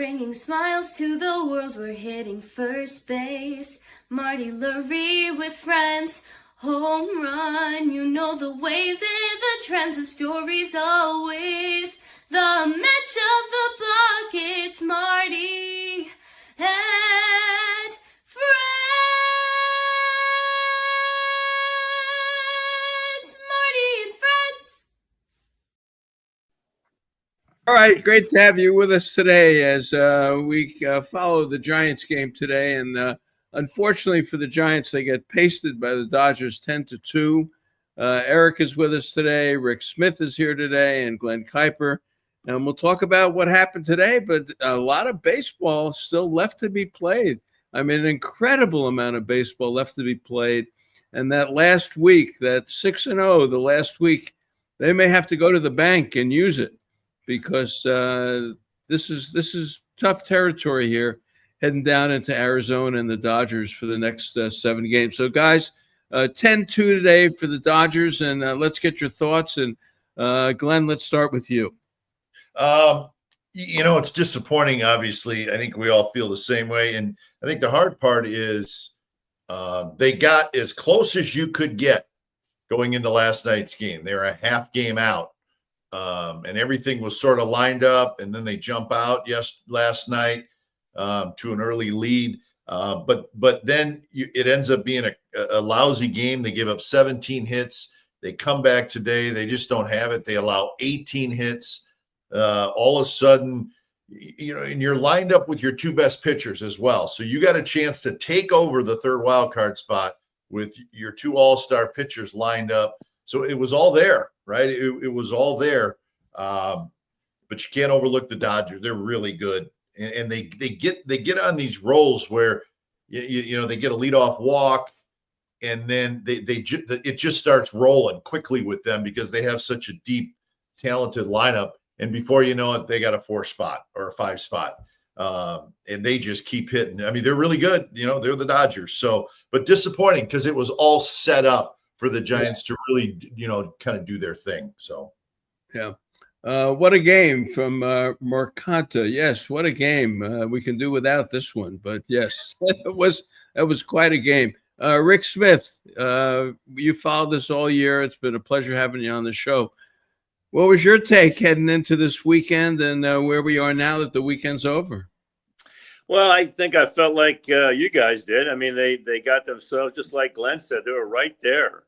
bringing smiles to the world. We're hitting first base. Marty, Lurie with friends. Home run, you know the ways and the trends of stories, all with the match of the block. It's Marty and friends. Marty and friends. All right, great to have you with us today as we follow the Giants game today. And unfortunately for the Giants, they get pasted by the Dodgers 10-2. Eric is with us today. Rick Smith is here today, and Glen Kuiper. And we'll talk about what happened today, but a lot of baseball still left to be played. I mean, an incredible amount of baseball left to be played. And that last week, that 6-0, the last week, they may have to go to the bank and use it because this is tough territory here, heading down into Arizona and the Dodgers for the next 7 games. So, guys, 10-2 today for the Dodgers, and let's get your thoughts. And, Glenn, let's start with you. It's disappointing, obviously. I think we all feel the same way. And I think the hard part is they got as close as you could get going into last night's game. They were a half game out, and everything was sort of lined up, and then they jump out last night to an early lead. But then it ends up being a lousy game. They give up 17 hits. They come back today. They just don't have it. They allow 18 hits. All of a sudden, and you're lined up with your 2 best pitchers as well. So you got a chance to take over the 3rd wild card spot with your 2 all-star pitchers lined up. So it was all there, right? It was all there. But you can't overlook the Dodgers. They're really good. And they get on these rolls where they get a leadoff walk, and then it just starts rolling quickly with them because they have such a deep, talented lineup. And before you know it, they got a 4 spot or a 5 spot, and they just keep hitting. I mean, they're really good. They're the Dodgers. So, but disappointing because it was all set up for the Giants to really, kind of do their thing. So, yeah. What a game from Mercanta. Yes, what a game. We can do without this one, but yes, that was quite a game. Rick Smith, you followed this all year. It's been a pleasure having you on the show. What was your take heading into this weekend and where we are now that the weekend's over? Well, I think I felt like you guys did. I mean, they got themselves, just like Glenn said, they were right there.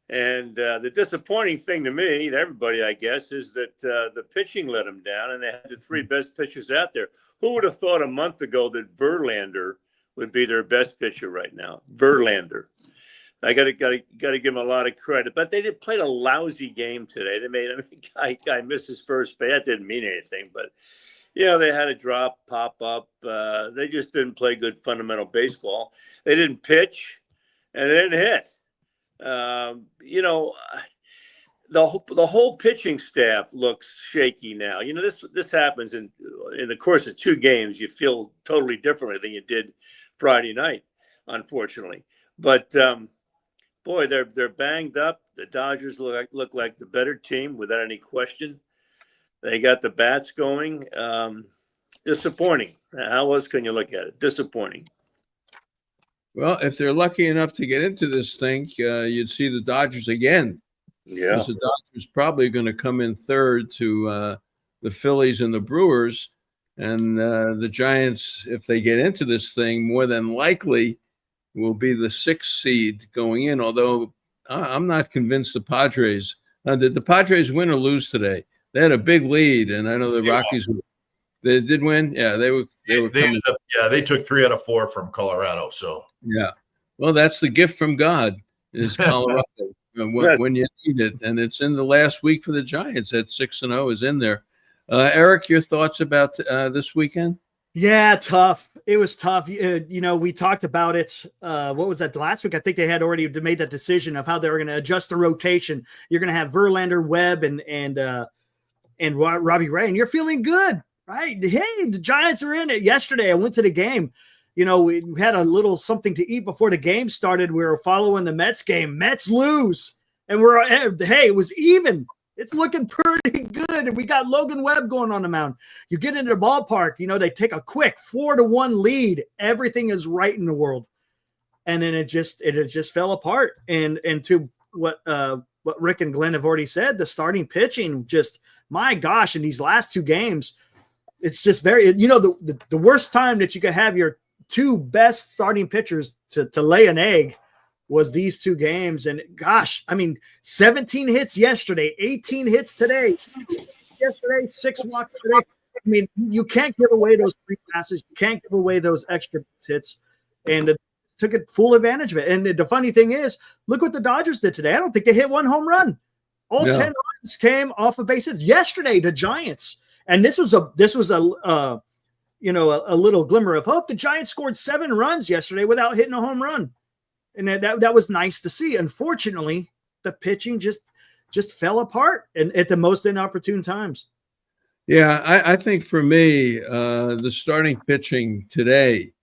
And the disappointing thing to me and everybody, I guess, is that the pitching let them down, and they had the 3 best pitchers out there. Who would have thought a month ago that Verlander would be their best pitcher right now? Verlander. I got to give him a lot of credit, but they played a lousy game today. Guy missed his first base. That didn't mean anything, but they had a drop, pop up. They just didn't play good fundamental baseball. They didn't pitch, and they didn't hit. The whole pitching staff looks shaky now. This happens in the course of 2 games. You feel totally differently than you did Friday night, unfortunately. But boy, they're banged up. The Dodgers look like the better team without any question. They got the bats going. Disappointing. How else can you look at it? Disappointing. Well, if they're lucky enough to get into this thing, you'd see the Dodgers again. Yeah. Because the Dodgers probably going to come in 3rd to the Phillies and the Brewers. And the Giants, if they get into this thing, more than likely will be the 6th seed going in, although I'm not convinced the Padres. Did the Padres win or lose today? They had a big lead, and I know the Rockies they did win. Yeah, they took 3 out of 4 from Colorado. So yeah, well, that's the gift from God is Colorado when you need it, and it's in the last week for the Giants. That 6-0 is in there. Eric, your thoughts about this weekend? Yeah, tough. It was tough. We talked about it. What was that last week? I think they had already made that decision of how they were going to adjust the rotation. You're going to have Verlander, Webb, and Robbie Ray, and you're feeling good, right? Hey, the Giants are in it. Yesterday, I went to the game. We had a little something to eat before the game started. We were following the Mets game. Mets lose, and it was even. It's looking pretty good. And we got Logan Webb going on the mound. You get into the ballpark, they take a quick 4-1 lead. Everything is right in the world. And then it just fell apart. And to what Rick and Glenn have already said, the starting pitching, just, my gosh, in these last 2 games, it's just very, the worst time that you could have your 2 best starting pitchers to lay an egg was these 2 games. And gosh, 17 hits yesterday, 18 hits today, 6 walks today. You can't give away those free passes. You can't give away those extra hits. And took it full advantage of it. And the funny thing is, look what the Dodgers did today. I don't think they hit 1 home run. All 10 runs came off of base hits. Yesterday, the Giants, and this was a little glimmer of hope. The Giants scored 7 runs yesterday without hitting a home run. And that was nice to see. Unfortunately, the pitching just fell apart and at the most inopportune times. Yeah, I think for me, the starting pitching today,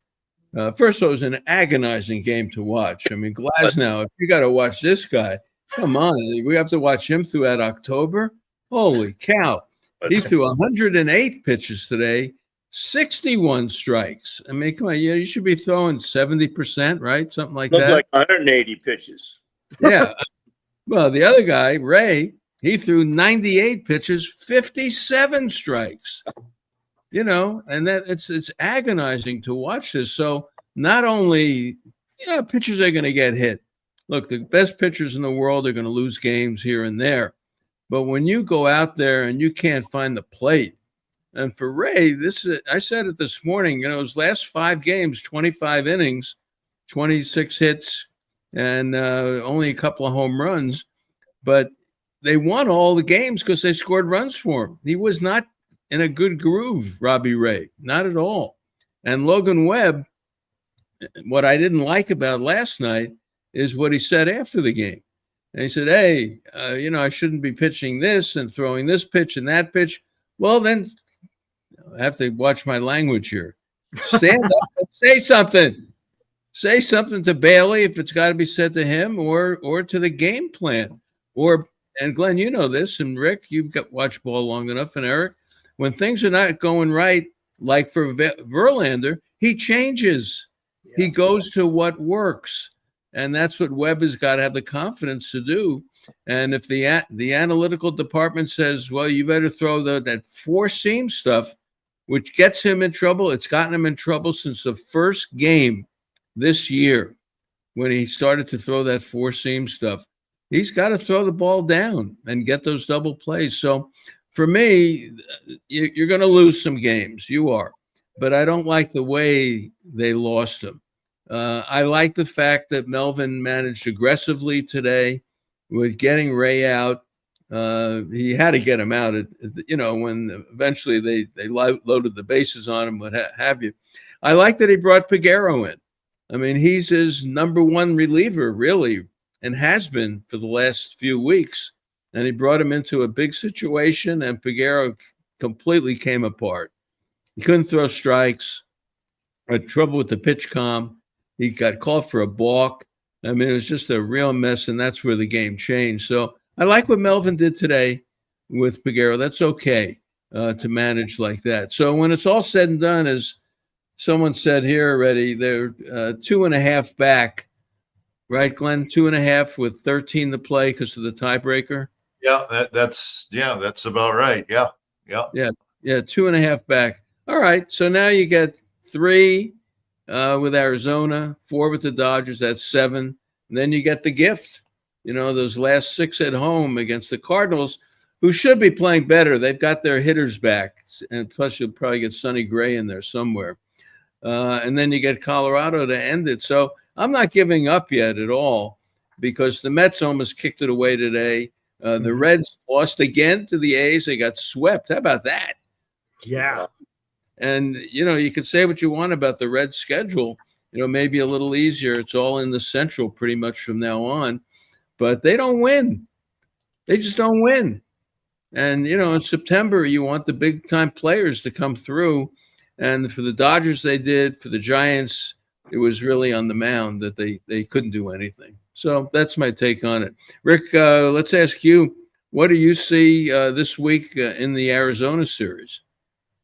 first of all, it was an agonizing game to watch. Glasnow, if you got to watch this guy, come on. We have to watch him throughout October. Holy cow. He threw 108 pitches today, 61 strikes. Come on, you should be throwing 70%, right? Something like that. Like 180 pitches. Yeah. Well, the other guy, Ray, he threw 98 pitches, 57 strikes. And that it's agonizing to watch this. So not only, pitchers are going to get hit. Look, the best pitchers in the world are going to lose games here and there. But when you go out there and you can't find the plate, and for Ray, I said it this morning, his last 5 games, 25 innings, 26 hits, and only a couple of home runs. But they won all the games because they scored runs for him. He was not in a good groove, Robbie Ray, not at all. And Logan Webb, what I didn't like about last night is what he said after the game. And he said, hey, I shouldn't be pitching this and throwing this pitch and that pitch. Well, then I have to watch my language here. Stand up and say something. Say something to Bailey if it's got to be said to him or to the game plan. And Glenn, you know this, and Rick, you've watched ball long enough, and Eric, when things are not going right, like for Verlander, he changes. Yeah. He goes to what works. And that's what Webb has got to have the confidence to do. And if the analytical department says, well, you better throw that 4-seam stuff, which gets him in trouble. It's gotten him in trouble since the first game this year when he started to throw that 4-seam stuff. He's got to throw the ball down and get those double plays. So for me, you're going to lose some games. You are. But I don't like the way they lost them. I like the fact that Melvin managed aggressively today with getting Ray out. He had to get him out, when eventually they loaded the bases on him, what have you. I like that he brought Peguero in. He's his number 1 reliever, really, and has been for the last few weeks. And he brought him into a big situation, and Peguero completely came apart. He couldn't throw strikes, had trouble with the pitch comm. He got called for a balk. It was just a real mess, and that's where the game changed. So I like what Melvin did today with Peguero. That's okay to manage like that. So when it's all said and done, as someone said here already, they're 2.5 back, right, Glenn? 2.5 with 13 to play because of the tiebreaker. Yeah, that's about right. Yeah. 2.5 back. All right, so now you get 3 with Arizona, 4 with the Dodgers. That's 7. And then you get the gift. Those last 6 at home against the Cardinals, who should be playing better. They've got their hitters back, and plus you'll probably get Sonny Gray in there somewhere. And then you get Colorado to end it. So I'm not giving up yet at all because the Mets almost kicked it away today. The Reds lost again to the A's. They got swept. How about that? Yeah. And, you can say what you want about the Reds schedule, maybe a little easier. It's all in the Central pretty much from now on. But they don't win. They just don't win. And, in September, you want the big-time players to come through. And for the Dodgers, they did. For the Giants, it was really on the mound that they couldn't do anything. So that's my take on it. Rick, let's ask you, What do you see this week in the Arizona series?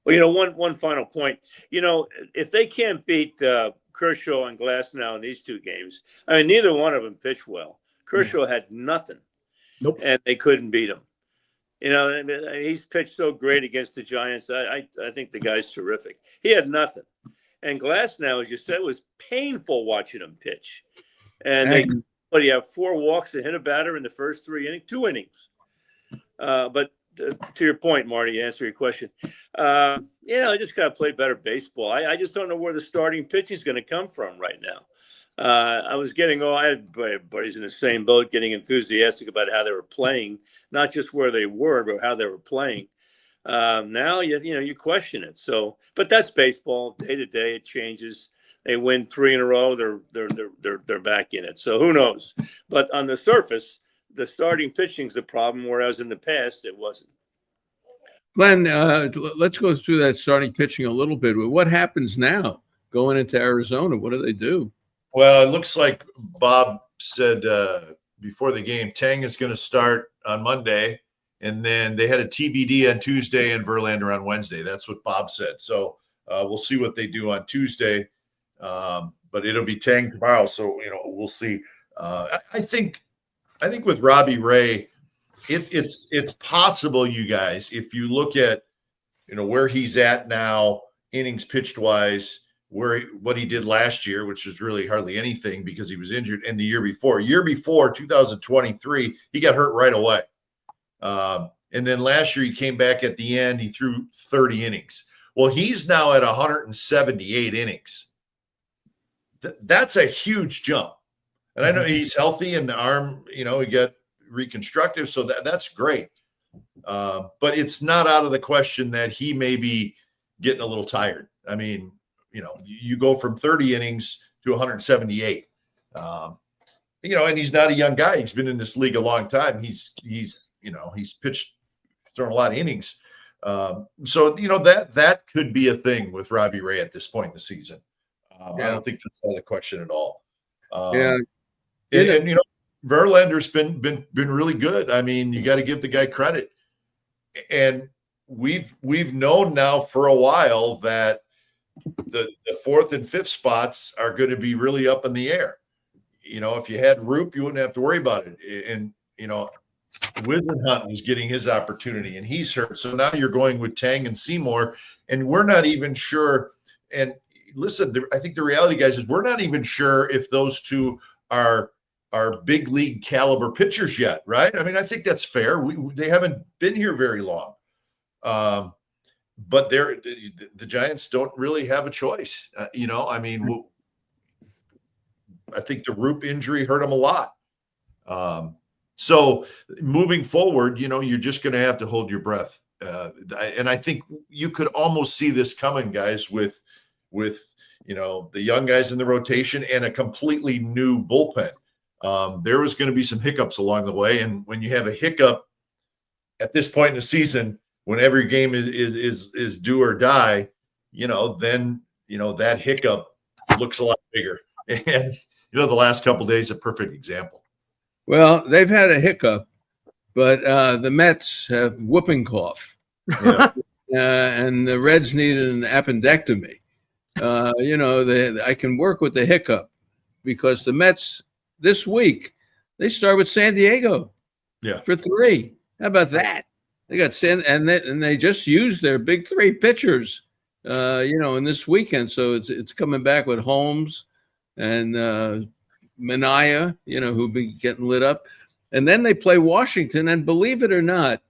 Well, one final point. If they can't beat Kershaw and Glasnow in these two games, I mean, neither one of them pitched well. Kershaw had nothing. Nope. And they couldn't beat him. He's pitched so great against the Giants. I think the guy's terrific. He had nothing. And Glasnow, as you said, was painful watching him pitch. And you have 4 walks to hit a batter in the first 2 innings. But to your point, Marty, to answer your question, I just got to play better baseball. I just don't know where the starting pitching is going to come from right now. I had buddies in the same boat, getting enthusiastic about how they were playing, not just where they were, but how they were playing. Now you question it. So, but that's baseball. Day to day, it changes. They win 3 in a row. They're back in it. So who knows? But on the surface, the starting pitching's the problem, whereas in the past it wasn't. Glenn, let's go through that starting pitching a little bit. What happens now going into Arizona? What do they do? Well, it looks like Bob said before the game, Tang is going to start on Monday, and then they had a TBD on Tuesday and Verlander on Wednesday. That's what Bob said. So we'll see what they do on Tuesday, but it'll be Tang tomorrow. So we'll see. I think with Robbie Ray, it's possible, you guys, if you look at where he's at now, innings pitched wise, what he did last year, which is really hardly anything because he was injured, and the year before 2023, he got hurt right away. And then last year he came back at the end, he threw 30 innings. Well, he's now at 178 innings. That's a huge jump. And I know he's healthy and the arm, he got reconstructive. So that's great. But it's not out of the question that he may be getting a little tired. I mean, you go from 30 innings to 178. And he's not a young guy. He's been in this league a long time. He's pitched, thrown a lot of innings. So that could be a thing with Robbie Ray at this point in the season. I don't think that's out of the question at all. And Verlander's been really good. I mean, you got to give the guy credit. And we've known now for a while that the 4th and 5th spots are going to be really up in the air. If you had Roop, you wouldn't have to worry about it. And Wisenhunt was getting his opportunity, and he's hurt. So now you're going with Tang and Seymour, and we're not even sure. And listen, I think the reality, guys, is we're not even sure if those two are big league caliber pitchers yet, right? I mean, I think that's fair. They haven't been here very long. But the Giants don't really have a choice. I think the Roop injury hurt them a lot. So moving forward, you're just going to have to hold your breath. And I think you could almost see this coming, guys, with the young guys in the rotation and a completely new bullpen. There was going to be some hiccups along the way. And when you have a hiccup at this point in the season, when every game is do or die, then that hiccup looks a lot bigger. And the last couple of days, a perfect example. Well, they've had a hiccup, but the Mets have whooping cough, and the Reds needed an appendectomy. I can work with the hiccup because the Mets this week they start with San Diego, for 3. How about that? They got and they just used their big 3 pitchers, in this weekend. So it's coming back with Holmes and Minaya, who've been getting lit up. And then they play Washington. And believe it or not,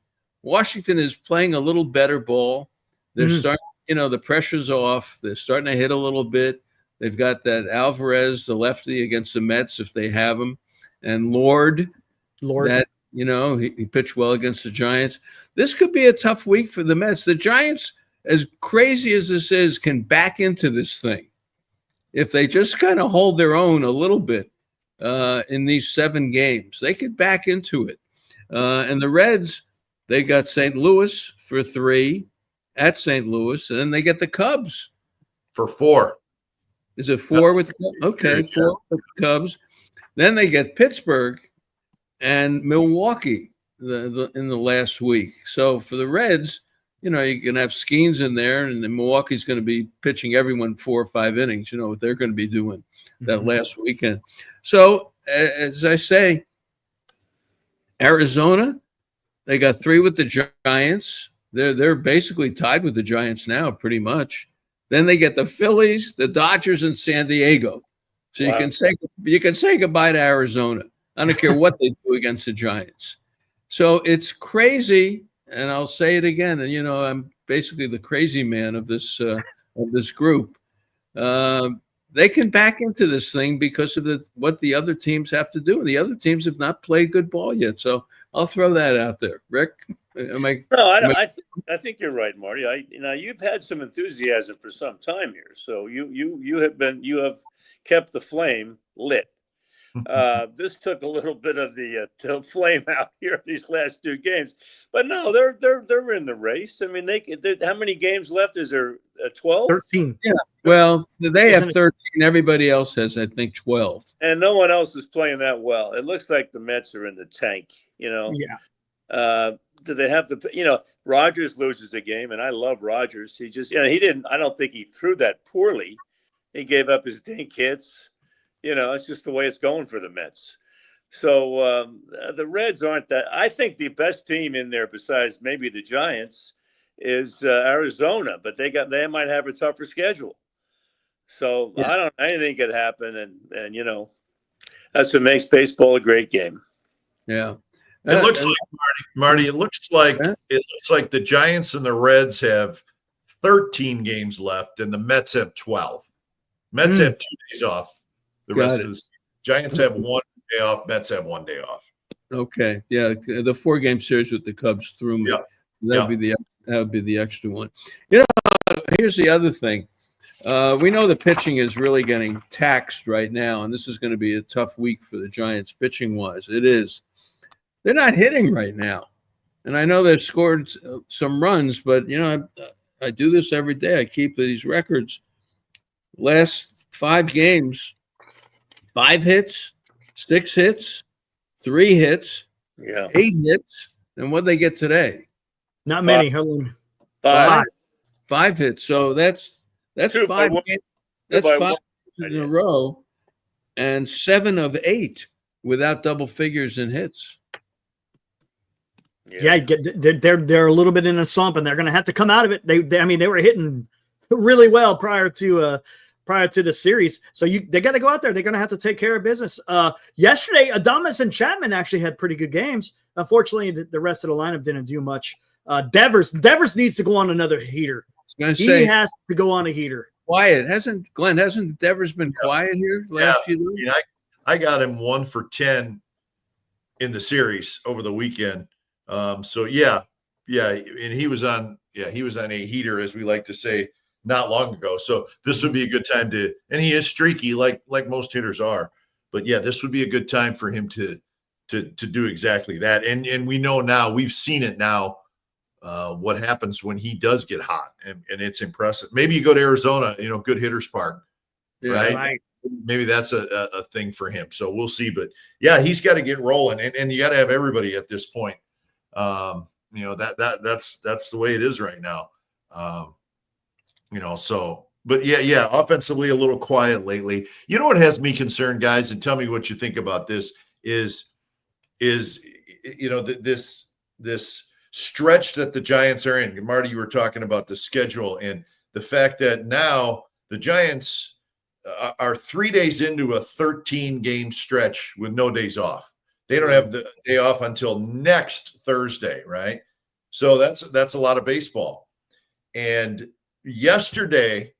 Washington is playing a little better ball. They're starting, the pressure's off. They're starting to hit a little bit. They've got that Alvarez, the lefty, against the Mets if they have him. And Lord. That, he pitched well against the Giants. This could be a tough week for the Mets. The Giants, as crazy as this is, can back into this thing if they just kind of hold their own a little bit in these 7 games. They could back into it. And the Reds, they got St. Louis for 3 at St. Louis, and then they get the Cubs for 4. Is it 4 with okay, 4 with the Cubs? Then they get Pittsburgh and Milwaukee. in the last week. So for the Reds, you know, you can have Skeens in there, and then Milwaukee's going to be pitching everyone 4 or 5 innings. You know what they're going to be doing that last weekend. So as I say, Arizona, they got 3 with the Giants. They're basically tied with the Giants now, pretty much. Then they get the Phillies, the Dodgers, and San Diego. So you can say goodbye to Arizona. I don't care what they do against the Giants. So it's crazy, and I'll say it again. And you know, I'm basically the crazy man of this group. They can back into this thing because of what the other teams have to do. The other teams have not played good ball yet. So I'll throw that out there. Rick, I think you're right, Marty. You've had some enthusiasm for some time here, so you have kept the flame lit. This took a little bit of the flame out here these last 2 games, but no, they're in the race. I mean, how many games left? Is there 12? 13. Yeah. Well, they have 13. Everybody else has, I think, 12. And no one else is playing that well. It looks like the Mets are in the tank. You know. Yeah. Do they have the? You know, Rogers loses a game, and I love Rogers. He just, he didn't. I don't think he threw that poorly. He gave up his dink hits. You know, it's just the way it's going for the Mets. So the Reds aren't that. I think the best team in there, besides maybe the Giants, is Arizona. But they might have a tougher schedule. So I don't. Anything could happen, and you know, that's what makes baseball a great game. Yeah. It looks like Marty. It looks like the Giants and the Reds have 13 games left, and the Mets have 12. Mets have 2 days off. The rest of the Giants have 1 day off. Mets have 1 day off. Okay, yeah, the 4-game series with the Cubs threw me. That would be the extra one. You know, here's the other thing. We know the pitching is really getting taxed right now, and this is going to be a tough week for the Giants pitching wise. It is. They're not hitting right now, and I know they've scored some runs, but you know, I do this every day. I keep these records. Last 5 games. 5 hits, 6 hits, 3 hits, 8 hits, and what they get today? Not many. 5 hits. So that's 5 games. That's 5 in a row, and 7 of 8 without double figures in hits. Yeah, they're a little bit in a slump, and they're going to have to come out of it. They were hitting really well prior to the series. So they got to go out there. They're going to have to take care of business. Yesterday, Adames and Chapman actually had pretty good games. Unfortunately, the rest of the lineup didn't do much. Devers needs to go on another heater. He has to go on a heater. Quiet. Hasn't Devers been quiet here last few days? I got him 1 for 10 in the series over the weekend. And he was on a heater, as we like to say, not long ago. So this would be a good time and he is streaky like most hitters are, but yeah, this would be a good time for him to do exactly that. And we know now, we've seen it now, what happens when he does get hot, and it's impressive. Maybe you go to Arizona, you know, good hitters park, right? Maybe that's a thing for him. So we'll see, but yeah, he's got to get rolling, and you got to have everybody at this point. You know, that's the way it is right now. You know, so, but yeah, offensively a little quiet lately. You know what has me concerned, guys, and tell me what you think about this is you know, this stretch that the Giants are in. Marty, you were talking about the schedule and the fact that now the Giants are 3 days into a 13-game stretch with no days off. They don't have the day off until next Thursday, right? So that's a lot of baseball. And yesterday,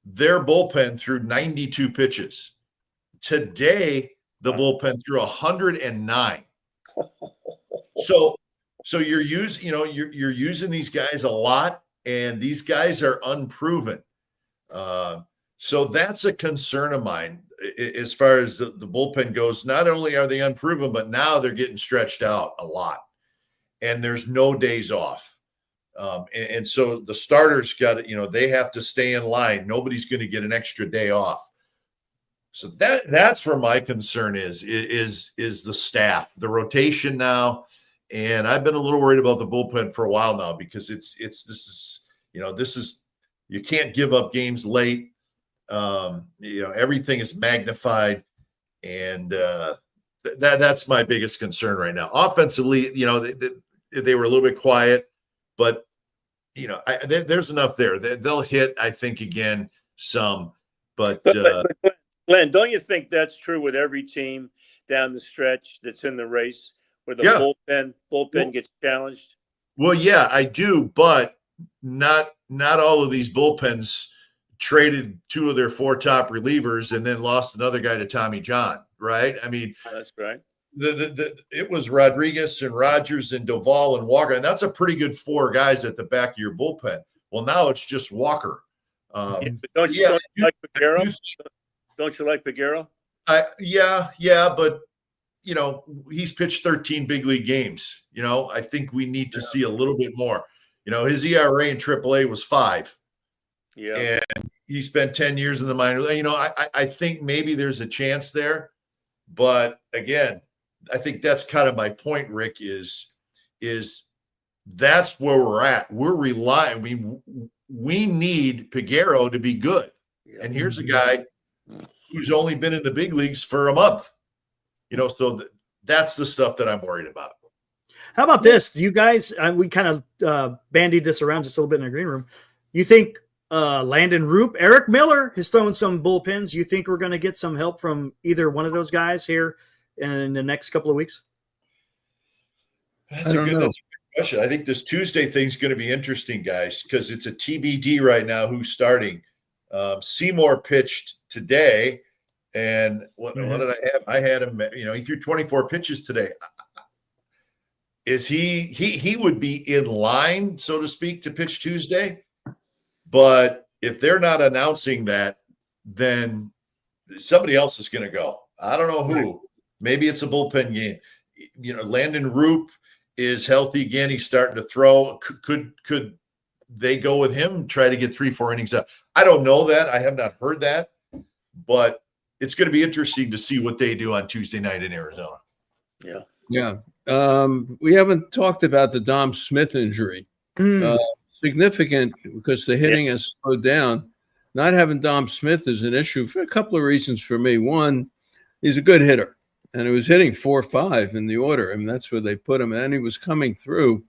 their bullpen threw 92 pitches. Today, the bullpen threw 109. So you're using these guys a lot, and these guys are unproven. So that's a concern of mine as far as the bullpen goes. Not only are they unproven, but now they're getting stretched out a lot, and there's no days off. And so the starters got to, you know, they have to stay in line. Nobody's going to get an extra day off. So that's where my concern is the staff, the rotation now. And I've been a little worried about the bullpen for a while now because this is you can't give up games late. Everything is magnified, and that's my biggest concern right now. Offensively, they were a little bit quiet, but there's enough there. They'll hit, I think, again some, but Glenn, don't you think that's true with every team down the stretch that's in the race where the bullpen gets challenged? Well, yeah, I do, but not all of these bullpens traded 2 of their 4 top relievers and then lost another guy to Tommy John, right? I mean, that's right. It was Rodriguez and Rogers and Duvall and Walker, and that's a pretty good 4 guys at the back of your bullpen. Well, now it's just Walker. But don't you like Peguero? Don't you like Peguero? Yeah, but he's pitched 13 big league games. I think we need to see a little bit more. His ERA in AAA was 5. Yeah, and he spent 10 years in the minors. I think maybe there's a chance there, but again, I think that's kind of my point, Rick. Is that's where we're at. We're relying. We need Peguero to be good, and here's a guy who's only been in the big leagues for a month. So that's the stuff that I'm worried about. How about this? Do you guys? We kind of bandied this around just a little bit in the green room. You think Landon Roop, Eric Miller has thrown some bullpens? You think we're going to get some help from either one of those guys here in the next couple of weeks? That's a good question. I think this Tuesday thing's going to be interesting, guys, because it's a TBD right now who's starting. Seymour pitched today, and what did I have? I had him, he threw 24 pitches today. Is he would be in line, so to speak, to pitch Tuesday? But if they're not announcing that, then somebody else is going to go. I don't know who. Maybe it's a bullpen game. Landon Roop is healthy again. He's starting to throw. Could they go with him, try to get 3-4 innings out? I don't know that. I have not heard that. But it's going to be interesting to see what they do on Tuesday night in Arizona. Yeah. Yeah. We haven't talked about the Dom Smith injury. Significant because the hitting has slowed down. Not having Dom Smith is an issue for a couple of reasons for me. One, he's a good hitter, and he was hitting 4-5 in the order. I mean, that's where they put him, and he was coming through.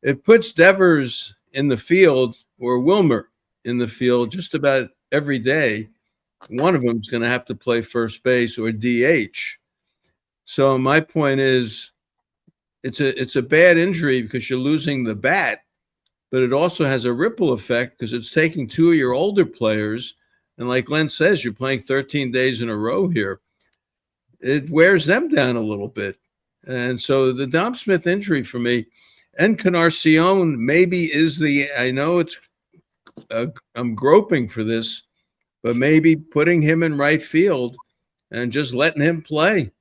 It puts Devers in the field or Wilmer in the field just about every day. One of them is going to have to play first base or DH. So my point is, it's a bad injury because you're losing the bat, but it also has a ripple effect because it's taking 2 of your older players, and like Glenn says, you're playing 13 days in a row here. It wears them down a little bit. And so the Dom Smith injury for me, Encarnacion maybe is I know it's I'm groping for this, but maybe putting him in right field and just letting him play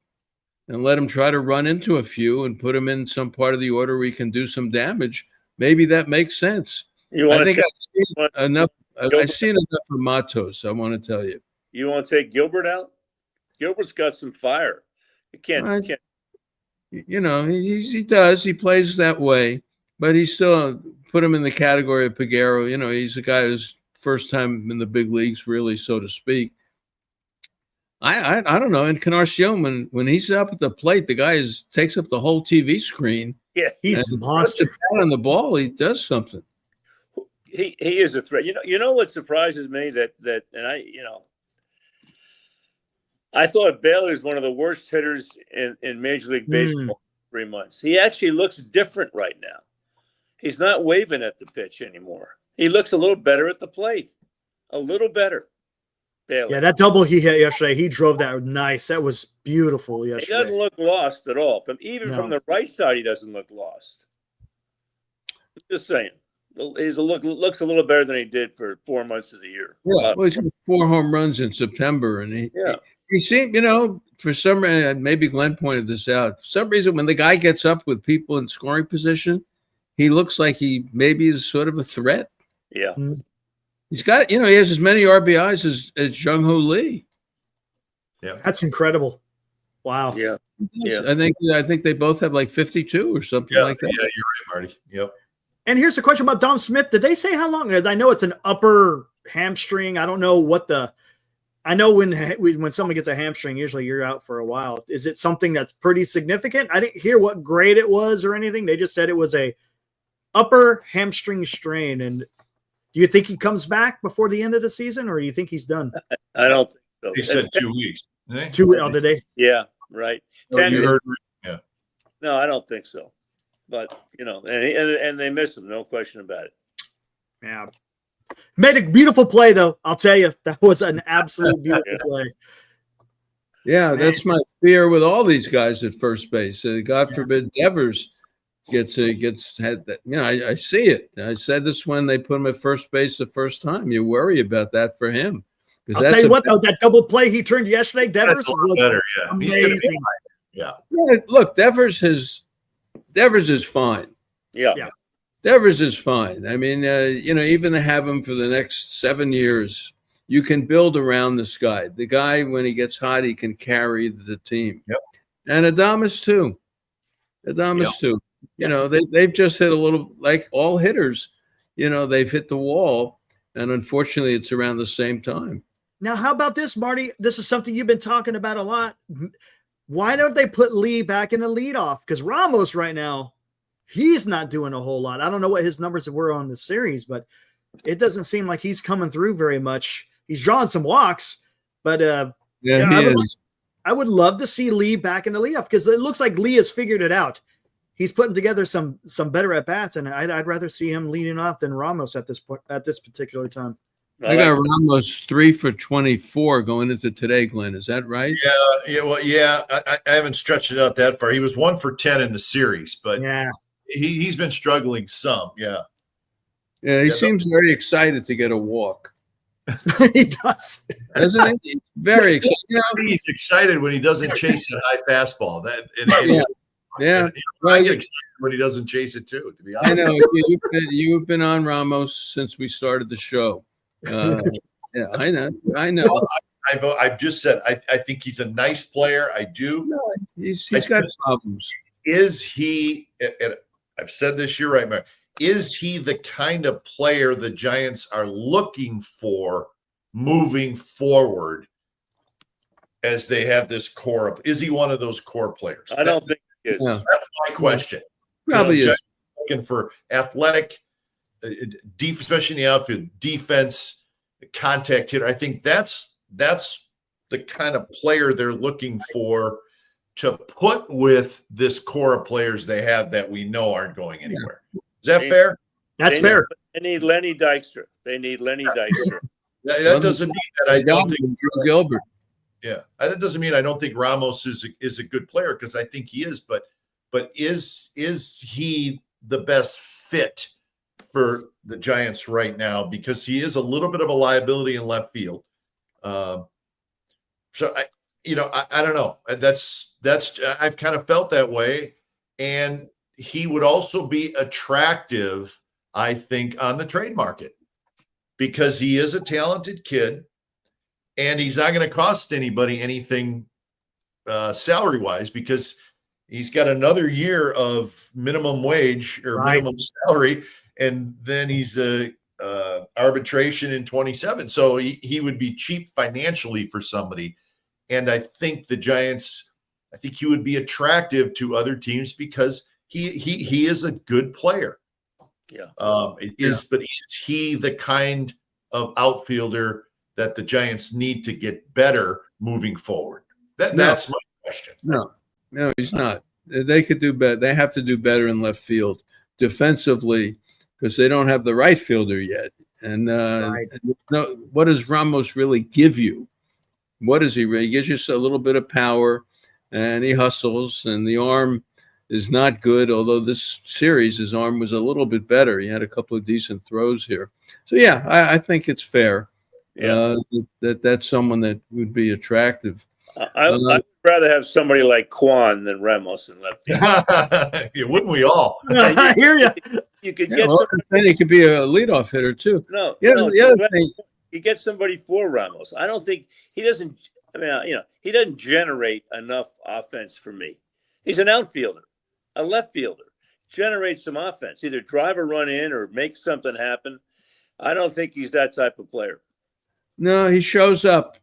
and let him try to run into a few and put him in some part of the order where he can do some damage. Maybe that makes sense. I've seen enough of Matos, I want to tell you. You want to take Gilbert out? Gilbert's got some fire. You can't. He does. He plays that way, but he still put him in the category of Peguero. He's a guy who's first time in the big leagues, really, so to speak. I don't know. Encarnacion, when he's up at the plate, the guy takes up the whole TV screen. Yeah, he's a monster. On the ball, he does something. He is a threat. You know what surprises me that I thought Bailey is one of the worst hitters in Major League Baseball for 3 months. He actually looks different right now. He's not waving at the pitch anymore. He looks a little better at the plate. A little better. Bailey. Yeah, that double he hit yesterday, he drove that nice. That was beautiful yesterday. He doesn't look lost at all. From the right side, he doesn't look lost. Just saying. Looks a little better than he did for 4 months of the year. Yeah, well, he's got 4 home runs in September, and he seemed, for some reason, maybe Glenn pointed this out. For some reason, when the guy gets up with people in scoring position, he looks like he maybe is sort of a threat. Yeah. Mm-hmm. He's got, he has as many RBIs as Jung-Hoo Lee. Yeah. That's incredible. Wow. Yeah. Yeah. I think they both have like 52 or something like that. Yeah, you're right, Marty. Yep. And here's the question about Dom Smith. Did they say how long? I know it's an upper hamstring. I don't know what I know when someone gets a hamstring, usually you're out for a while. Is it something that's pretty significant? I didn't hear what grade it was or anything. They just said it was a upper hamstring strain. And do you think he comes back before the end of the season, or do you think he's done? I don't think so. They said 2 weeks. Did Did they? Yeah, right. you heard? Yeah. No, I don't think so. But, and they miss him, no question about it. Yeah. Made a beautiful play, though. I'll tell you, that was an absolute beautiful play. Yeah, that's my fear with all these guys at first base. God forbid Devers gets had that. I see it. I said this when they put him at first base the first time. You worry about that for him. I'll tell you what, though, that double play he turned yesterday, Devers was better, amazing. Yeah. Look, Devers is fine. Yeah. Devers is fine. I mean, even to have him for the next 7 years, you can build around this guy. The guy, when he gets hot, he can carry the team. Yep. And Adames too. Yes. They've just hit a little, like all hitters, they've hit the wall. And unfortunately, it's around the same time. Now, how about this, Marty? This is something you've been talking about a lot. Why don't they put Lee back in the leadoff? Because Ramos right now, he's not doing a whole lot. I don't know what his numbers were on the series, but it doesn't seem like he's coming through very much. He's drawing some walks, but I would love to see Lee back in the leadoff because it looks like Lee has figured it out. He's putting together some better at bats, and I'd rather see him leading off than Ramos at this point at this particular time. I got Ramos 3 for 24 going into today, Glenn. Is that right? Yeah. I haven't stretched it out that far. He was 1 for 10 in the series, but he's been struggling some. Yeah. Yeah, he seems very excited to get a walk. He does, doesn't he? He's very excited. He's excited when he doesn't chase a high fastball. I get excited when he doesn't chase it too. To be honest, I know you've been on Ramos since we started the show. Yeah, I know. Well, I've just said I think he's a nice player. I do. No, he's got problems. Is he? And I've said this. You're right, Mark. Is he the kind of player the Giants are looking for moving forward as they have this core of? Is he one of those core players? I don't think he is. Yeah. That's my question. Probably is. Looking for athletic, deep, especially in the outfield, defense, contact hitter. I think that's the kind of player they're looking for to put with this core of players they have that we know aren't going anywhere. Is that fair? That's fair. They need Lenny Dykstra. That doesn't mean that I don't think Gilbert. Yeah, that doesn't mean I don't think Ramos is a good player because I think he is. But is he the best fit for the Giants right now? Because he is a little bit of a liability in left field. So I don't know. That's I've kind of felt that way, and he would also be attractive, I think, on the trade market because he is a talented kid and he's not going to cost anybody anything salary-wise because he's got another year of minimum wage or minimum salary, and then he's arbitration in 27. So he would be cheap financially for somebody. And I think the Giants, I think he would be attractive to other teams because he is a good player. Yeah. But is he the kind of outfielder that the Giants need to get better moving forward? That's my question. No, he's not. They could do better. They have to do better in left field defensively because they don't have the right fielder yet. And what does Ramos really give you? What does he really? He gives you a little bit of power, and he hustles, and the arm is not good, although this series, his arm was a little bit better. He had a couple of decent throws here. So, yeah, I think it's fair that's someone that would be attractive. I'd rather have somebody like Quan than Ramos in left field. Yeah, wouldn't we all? I hear you. You could get somebody. He could be a leadoff hitter, too. The other thing, you get somebody for Ramos. I don't think he doesn't. I mean, he doesn't generate enough offense for me. He's an outfielder, a left fielder. Generate some offense, either drive a run in or make something happen. I don't think he's that type of player. No, he shows up.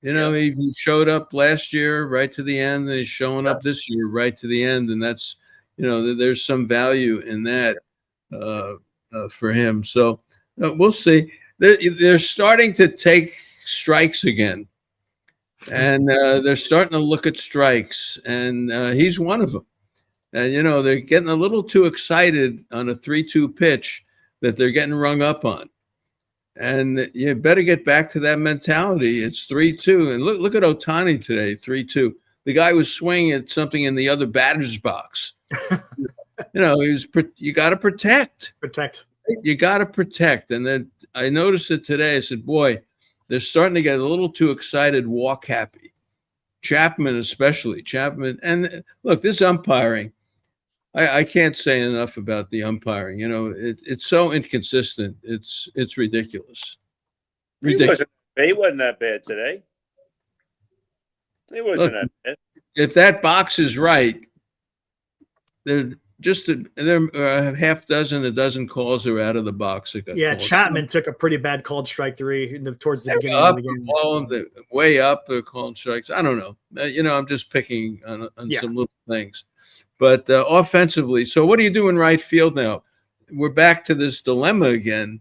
He showed up last year right to the end, and he's showing up this year right to the end, and that's, there's some value in that for him. So we'll see. They're starting to take strikes again, and they're starting to look at strikes, and he's one of them. And, they're getting a little too excited on a 3-2 pitch that they're getting rung up on. And you better get back to that mentality. It's 3-2. And look at Ohtani today, 3-2. The guy was swinging at something in the other batter's box. You got to protect. You got to protect. And then I noticed it today. I said, boy, they're starting to get a little too excited, walk happy. Chapman especially. And look, this umpiring, I can't say enough about the umpiring. It's so inconsistent. It's ridiculous. He wasn't that bad today. He wasn't that bad. If that box is right, there are half dozen, a dozen calls are out of the box. Chapman took a pretty bad called strike 3 towards the beginning of the game. Way up, they're calling strikes. I don't know. I'm just picking on some little things. But offensively, so what do you do in right field now? We're back to this dilemma again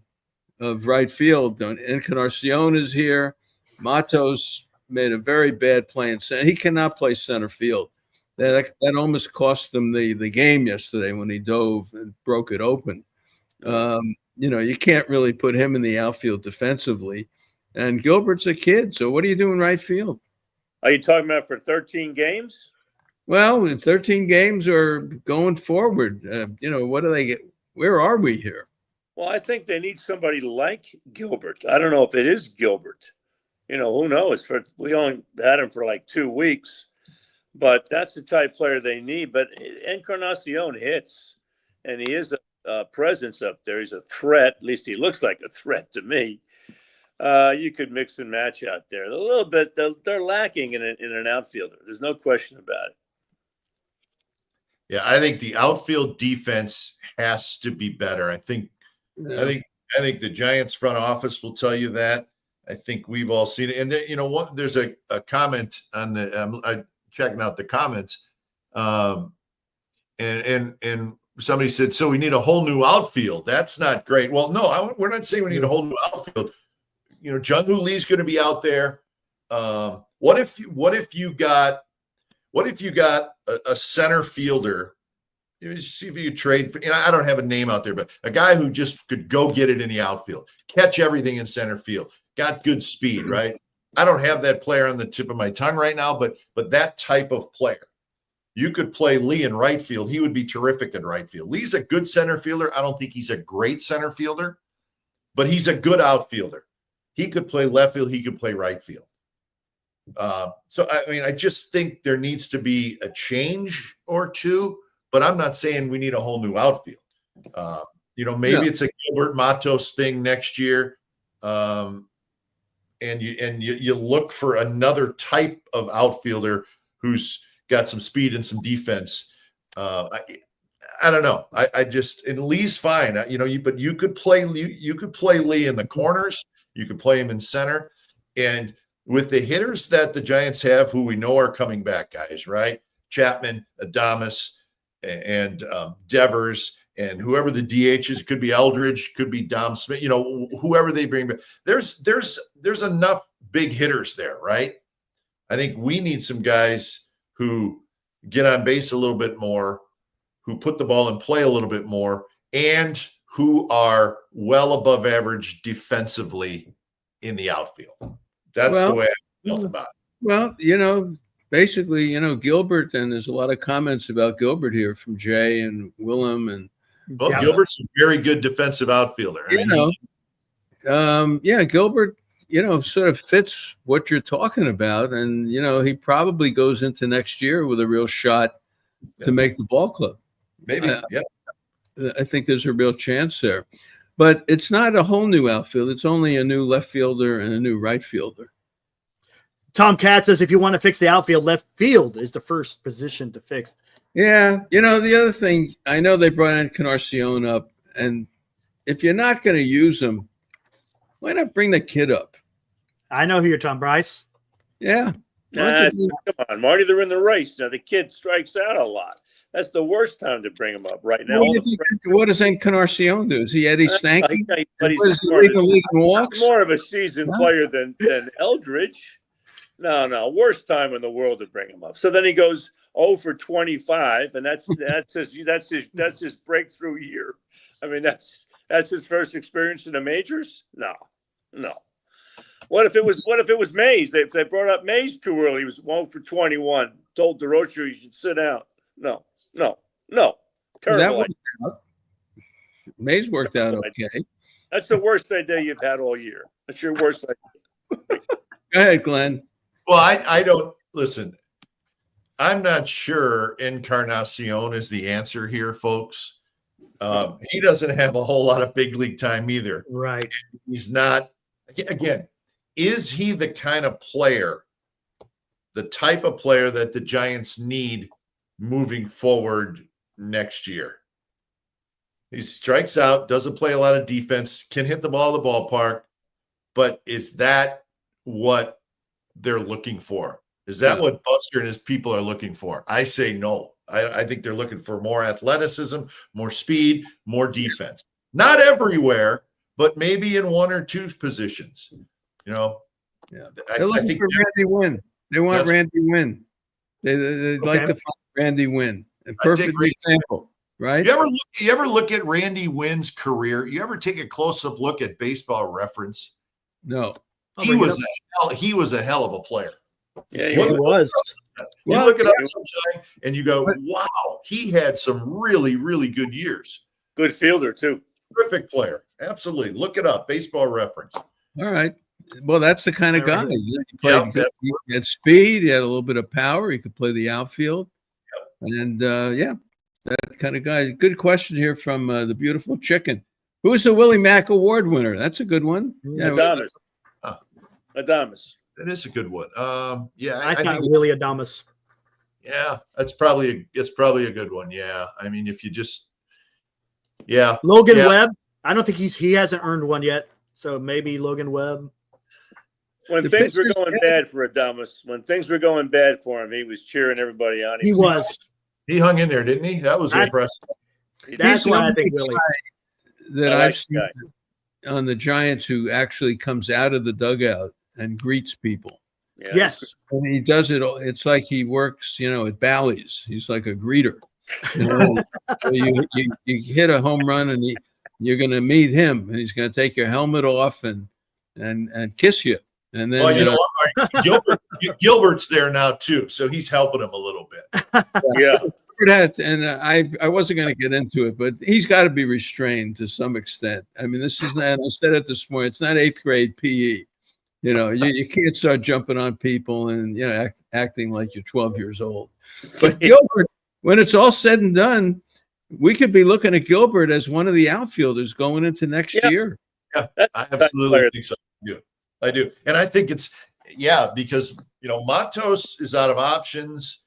of right field. Encarnacion is here. Matos made a very bad play in center. He cannot play center field. That almost cost them the game yesterday when he dove and broke it open. You can't really put him in the outfield defensively. And Gilbert's a kid, so what do you do in right field? Are you talking about for 13 games? Well, 13 games are going forward. What do they get? Where are we here? Well, I think they need somebody like Gilbert. I don't know if it is Gilbert. Who knows? We only had him for like 2 weeks, but that's the type of player they need. But Encarnacion hits, and he is a presence up there. He's a threat. At least he looks like a threat to me. You could mix and match out there a little bit. They're lacking in an outfielder. There's no question about it. Yeah, I think the outfield defense has to be better. I think the Giants front office will tell you that. I think we've all seen it. And there's a comment on the I'm checking out the comments. And somebody said, so we need a whole new outfield. That's not great. Well, no, we're not saying we need a whole new outfield. Jung-Hoo Lee's going to be out there. What if you got a center fielder? See if you could trade for, I don't have a name out there, but a guy who just could go get it in the outfield, catch everything in center field, got good speed, right? I don't have that player on the tip of my tongue right now, but that type of player. You could play Lee in right field. He would be terrific in right field. Lee's a good center fielder. I don't think he's a great center fielder, but he's a good outfielder. He could play left field. He could play right field. I just think there needs to be a change or two, but I'm not saying we need a whole new outfield. Maybe it's a Gilbert Matos thing next year. And you look for another type of outfielder who's got some speed and some defense. I don't know. And Lee's fine. But you could play Lee in the corners. You could play him in center. And with the hitters that the Giants have, who we know are coming back, guys, right? Chapman, Adames, and Devers, and whoever the DH is, it could be Eldridge, could be Dom Smith, whoever they bring back. There's enough big hitters there, right? I think we need some guys who get on base a little bit more, who put the ball in play a little bit more, and who are well above average defensively in the outfield. That's the way I felt about it. Well, basically, Gilbert, and there's a lot of comments about Gilbert here from Jay and Willem. And Gilbert's a very good defensive outfielder. Gilbert, sort of fits what you're talking about. And, he probably goes into next year with a real shot to make the ball club. Maybe, I think there's a real chance there. But it's not a whole new outfield. It's only a new left fielder and a new right fielder. Tom Katz says if you want to fix the outfield, left field is the first position to fix. Yeah, the other thing, I know they brought Encarnacion up, and if you're not going to use him, why not bring the kid up? I know who you're talking, Bryce. Yeah. Come on, Marty, they're in the race. Now, the kid strikes out a lot. That's the worst time to bring him up right now. What does Encarnacion do? Is he Eddie Stanky? But he's more of a seasoned player than Eldridge. No, worst time in the world to bring him up. So then he goes 0 for 25, and that's his breakthrough year. I mean, that's his first experience in the majors. No. What if it was Mays? If they brought up Mays too early, he was 1 for 21. Told DeRocher you should sit out. No. Terrible idea. Mays worked out okay. That's the worst idea you've had all year. That's your worst idea. Go ahead, Glenn. Well, I don't listen. I'm not sure Encarnacion is the answer here, folks. He doesn't have a whole lot of big league time either. Right. He's not. Again, is he the kind of player, the type of player that the Giants need moving forward next year? He strikes out, doesn't play a lot of defense, can hit the ball in the ballpark, but is that what they're looking for? Is that what Buster and his people are looking for? I say no. I think they're looking for more athleticism, more speed, more defense. Not everywhere, but maybe in one or two positions. Yeah. They're looking for Randy Wynn. They want Randy Wynn. They'd like to find Randy Wynn. A perfect example, right? You ever look at Randy Wynn's career? You ever take a close-up look at Baseball Reference? No. He was a hell of a player. Yeah, he was. You look it up sometime and you go, wow, he had some really, really good years. Good fielder, too. Terrific player. Absolutely. Look it up. Baseball Reference. All right. Well, that's the kind of guy. He had speed. He had a little bit of power. He could play the outfield. And, that kind of guy. Good question here from the beautiful chicken. Who's the Willie Mack Award winner? That's a good one. Yeah, Adames. That is a good one. I thought Willie Adames. Yeah, it's probably a good one. Yeah. I mean, if you just Logan Webb. I don't think he hasn't earned one yet. So maybe Logan Webb. When things were going bad for Adames, when things were going bad for him, he was cheering everybody on. He was. He hung in there, didn't he? That was impressive. That's why I think Willie. That I've seen on the Giants who actually comes out of the dugout and greets people. Yeah. Yes. And he does it. It's like he works, at Bally's. He's like a greeter. So you hit a home run and you're going to meet him and he's going to take your helmet off and kiss you. And then, Gilbert's there now too. So he's helping him a little bit. Yeah. And I wasn't going to get into it, but he's got to be restrained to some extent. I mean, this is not, I said it this morning, it's not 8th grade PE. You can't start jumping on people and, acting like you're 12 years old. But Gilbert, when it's all said and done, we could be looking at Gilbert as one of the outfielders going into next year. Yeah, I absolutely think so. I do. And I think it's, because, Matos is out of options.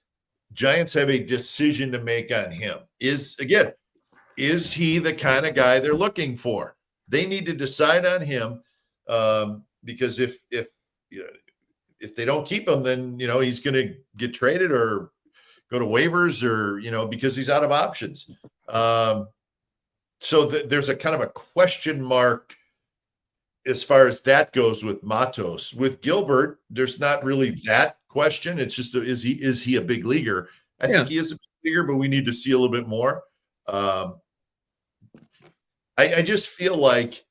Giants have a decision to make on him. Is he the kind of guy they're looking for? They need to decide on him because if they don't keep him, then, he's going to get traded or go to waivers or, because he's out of options. So there's a kind of a question mark as far as that goes with Matos. With Gilbert, there's not really that question. It's just, is he a big leaguer? I think he is a big leaguer, but we need to see a little bit more. I just feel like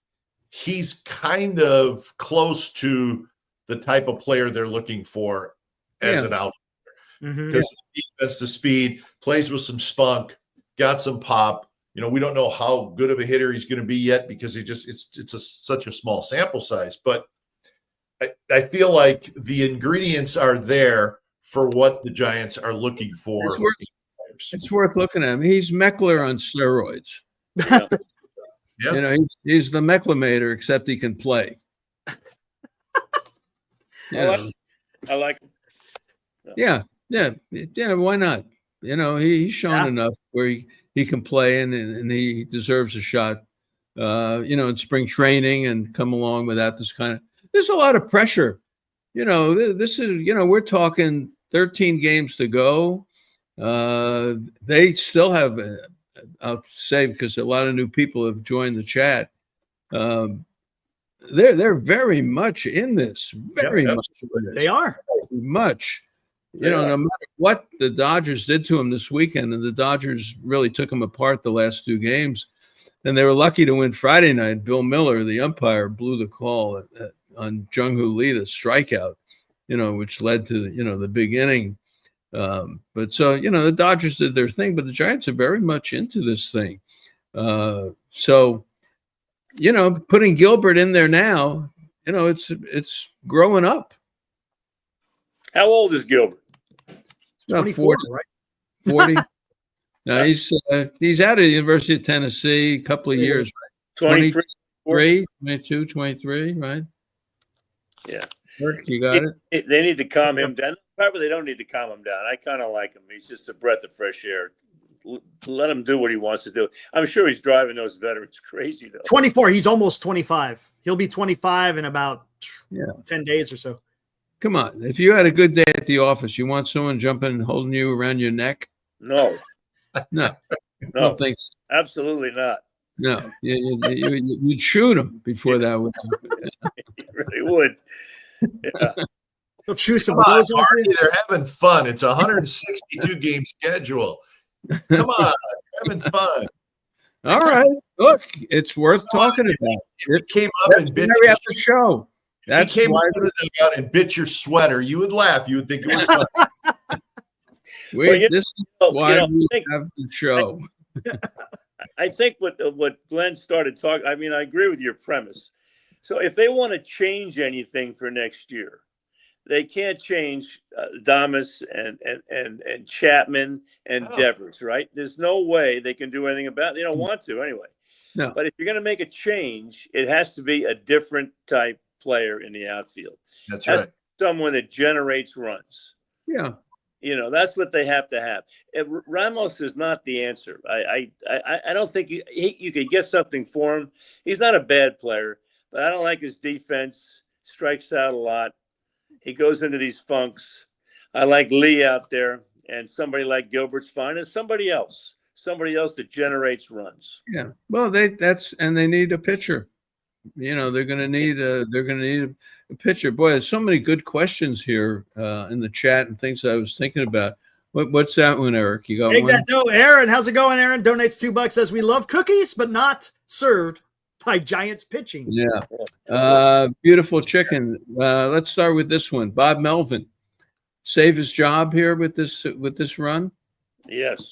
he's kind of close to the type of player they're looking for as an outfielder. Because defense, the speed, plays with some spunk, got some pop. We don't know how good of a hitter he's going to be yet because it's such a small sample size. But I feel like the ingredients are there for what the Giants are looking for. It's worth looking at him. He's Meckler on steroids. He's the Mecklamator, except he can play. I like him. Yeah. Why not? He's shown enough where he can play and he deserves a shot. In spring training and come along without this kind of. There's a lot of pressure. This is. We're talking 13 games to go. They still have. I'll say because a lot of new people have joined the chat. They're very much in this. Very much. In this. They are Much. No matter what the Dodgers did to them this weekend, and the Dodgers really took them apart the last two games, and they were lucky to win Friday night. Bill Miller, the umpire, blew the call on Jung-Hoo Lee, the strikeout, which led to, the big inning. But so, the Dodgers did their thing, but the Giants are very much into this thing. So, putting Gilbert in there now, it's growing up. How old is Gilbert? About 24, 40, right? 40. No, he's out of the University of Tennessee a couple of years. 23, 22, 23, right? Yeah. Kirk, you got it? They need to calm him down. Probably they don't need to calm him down. I kind of like him. He's just a breath of fresh air. Let him do what he wants to do. I'm sure he's driving those veterans crazy, though. 24. He's almost 25. He'll be 25 in about 10 days or so. Come on. If you had a good day at the office, you want someone jumping and holding you around your neck? No. No. I don't think so. Absolutely not. No. You'd shoot him before that would happen. You really would. Yeah. He'll chew some Come on, clothes off Marty, you. they're having fun. It's a 162 game schedule. Come on, having fun. All right. Look, it's worth talking about. It came up and bit Every after show. That's came up and bit your sweater. You would laugh. You would think it was fun. This is why we have the show. I think what Glenn started talking, I mean, I agree with your premise. So if they want to change anything for next year, they can't change Damas and Chapman and Devers, right? There's no way they can do anything about it. They don't want to anyway. No. But if you're going to make a change, it has to be a different type player in the outfield. That's right. Someone that generates runs. Yeah. That's what they have to have. Ramos is not the answer. I don't think you could get something for him. He's not a bad player, but I don't like his defense. Strikes out a lot. He goes into these funks. I like Lee out there, and somebody like Gilbert's fine, and somebody else that generates runs. Yeah. Well, they need a pitcher. They're going to need a pitcher. Boy, there's so many good questions here in the chat and things I was thinking about. What's that one, Eric? You got one? Aaron, how's it going? Aaron donates $2. Says we love cookies, but not served by Giants pitching. Yeah. Beautiful chicken. Let's start with this one. Bob Melvin, save his job here with this run. Yes.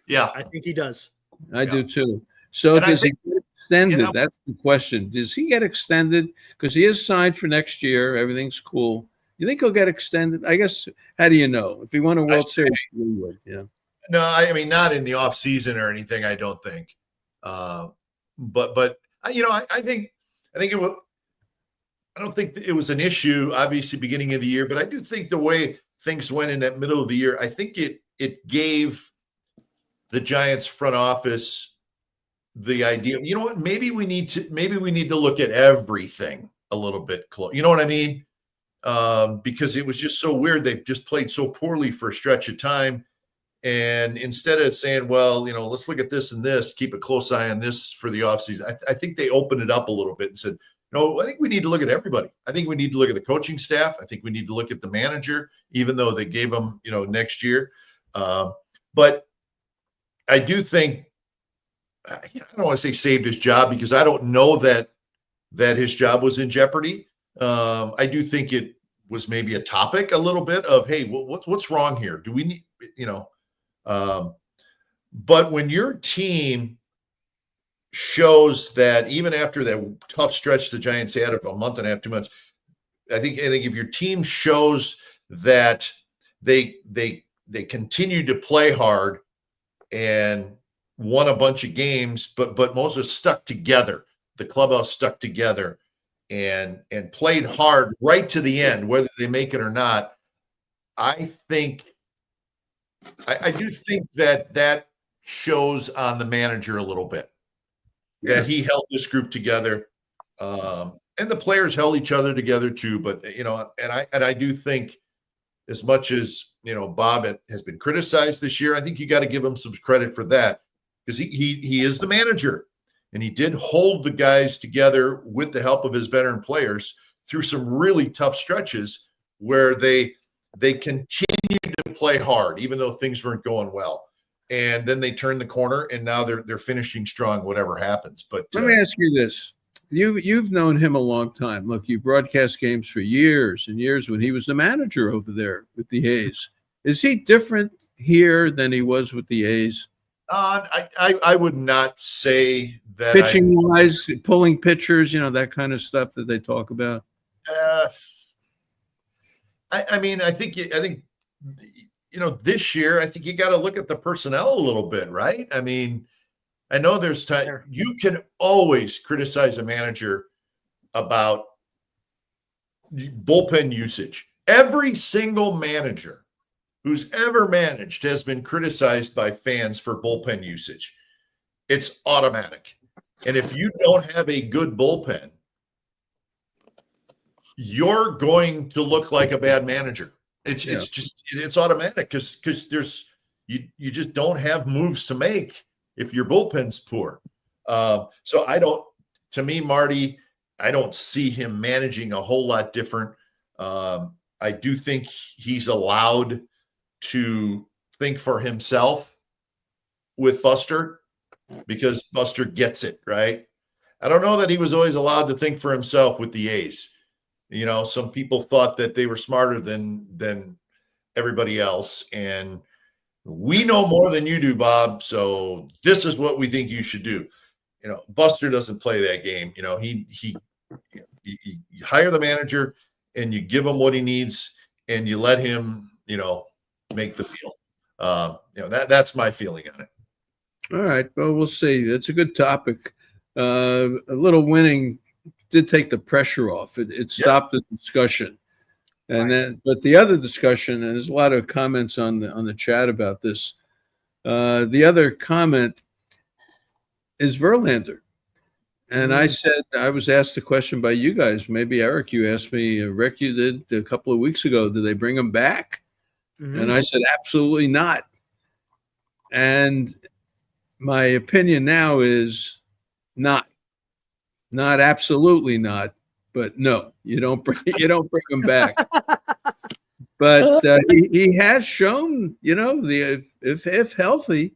Yeah, I think he does. I do too. So does he get extended? That's the question. Does he get extended? Because he is signed for next year. Everything's cool. You think he'll get extended? I guess. How do you know? If he won a World Series, he would. Yeah. No, I mean not in the off season or anything. I don't think. But I think it was. I don't think it was an issue. Obviously, beginning of the year, but I do think the way things went in that middle of the year, I think it gave the Giants front office the idea. You know what? Maybe we need to look at everything a little bit close. You know what I mean? Because it was just so weird. They just played so poorly for a stretch of time. And instead of saying, well, let's look at this and this, keep a close eye on this for the offseason, I think they opened it up a little bit and said, no, I think we need to look at everybody. I think we need to look at the coaching staff. I think we need to look at the manager, even though they gave him, next year. But I do think, I don't want to say saved his job because I don't know that his job was in jeopardy. I do think it was maybe a topic a little bit of, hey, what's wrong here? Do we need, but when your team shows that even after that tough stretch the Giants had of a month and a half, 2 months, I think if your team shows that they continue to play hard and won a bunch of games, but most are stuck together, the clubhouse stuck together, and played hard right to the end, whether they make it or not. I do think that shows on the manager a little bit, that he held this group together, and the players held each other together too. But and I do think, as much as Bob has been criticized this year, I think you got to give him some credit for that, because he is the manager, and he did hold the guys together with the help of his veteran players through some really tough stretches where they continued to play hard, even though things weren't going well. And then they turned the corner, and now they're finishing strong, whatever happens. But let me ask you this. You've known him a long time. Look, you broadcast games for years and years when he was the manager over there with the A's. Is he different here than he was with the A's? I would not say that. Pitching-wise, pulling pitchers, that kind of stuff that they talk about. I think this year, I think you got to look at the personnel a little bit, right? I mean, I know there's time. You can always criticize a manager about bullpen usage. Every single manager who's ever managed has been criticized by fans for bullpen usage. It's automatic. And if you don't have a good bullpen, you're going to look like a bad manager. It's automatic, because there's you just don't have moves to make if your bullpen's poor. So to me, Marty, I don't see him managing a whole lot different. I do think he's allowed to think for himself with Buster, because Buster gets it, right? I don't know that he was always allowed to think for himself with the A's. Some people thought that they were smarter than everybody else. And we know more than you do, Bob. So this is what we think you should do. Buster doesn't play that game. You hire the manager, and you give him what he needs, and you let him, make the deal. That's my feeling on it. All right. Well, we'll see. It's a good topic. A little winning did take the pressure off. It stopped the discussion. And then, but the other discussion, and there's a lot of comments on the chat about this. The other comment is Verlander. And I said, I was asked a question by you guys. Maybe Eric, you asked me, Rick, you did a couple of weeks ago. Did they bring him back? Mm-hmm. And I said, absolutely not. And my opinion now is not absolutely not, but no, you don't bring him back. But he has shown, if healthy,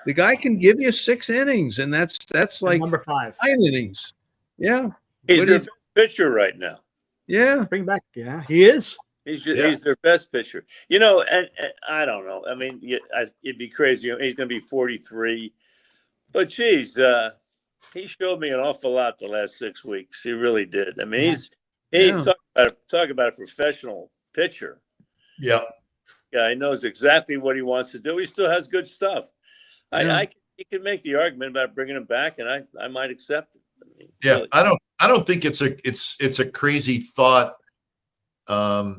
the guy can give you 6 innings, and that's like number 5, 9 innings. Yeah, he's their best pitcher right now. Yeah, bring back. Yeah, he is. He's their best pitcher. And I don't know. I mean, it'd be crazy. He's going to be 43, but geez, he showed me an awful lot the last 6 weeks. He really did. I mean, talk about a professional pitcher. Yeah. Yeah, he knows exactly what he wants to do. He still has good stuff. He can make the argument about bringing him back, and I might accept it. I mean, really. I don't think it's a crazy thought. I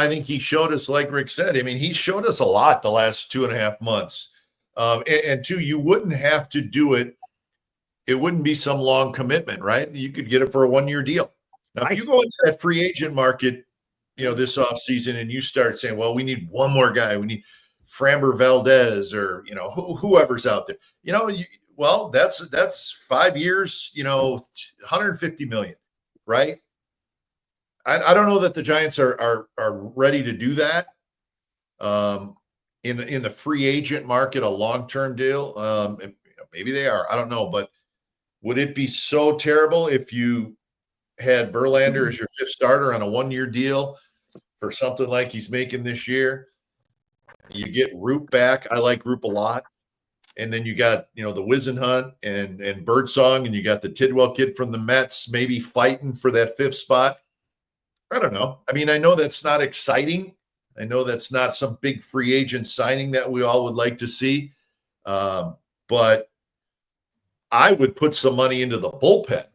think he showed us, like Rick said, I mean, he showed us a lot the last 2.5 months. And two, you wouldn't have to do it. It wouldn't be some long commitment, right? You could get it for a 1-year deal. Now, if you go into that free agent market, this offseason, and you start saying, well, we need one more guy. We need Framber Valdez, or, whoever's out there, that's 5 years, $150 million, right? I don't know that the Giants are ready to do that. In the free agent market, a long-term deal. Maybe they are. I don't know. But would it be so terrible if you had Verlander as your 5th starter on a 1-year deal for something like he's making this year? You get Roop back. I like Roop a lot. And then you got, the Wisenhunt and Birdsong, and you got the Tidwell kid from the Mets maybe fighting for that 5th spot. I don't know. I mean, I know that's not exciting. I know that's not some big free agent signing that we all would like to see. But I would put some money into the bullpen.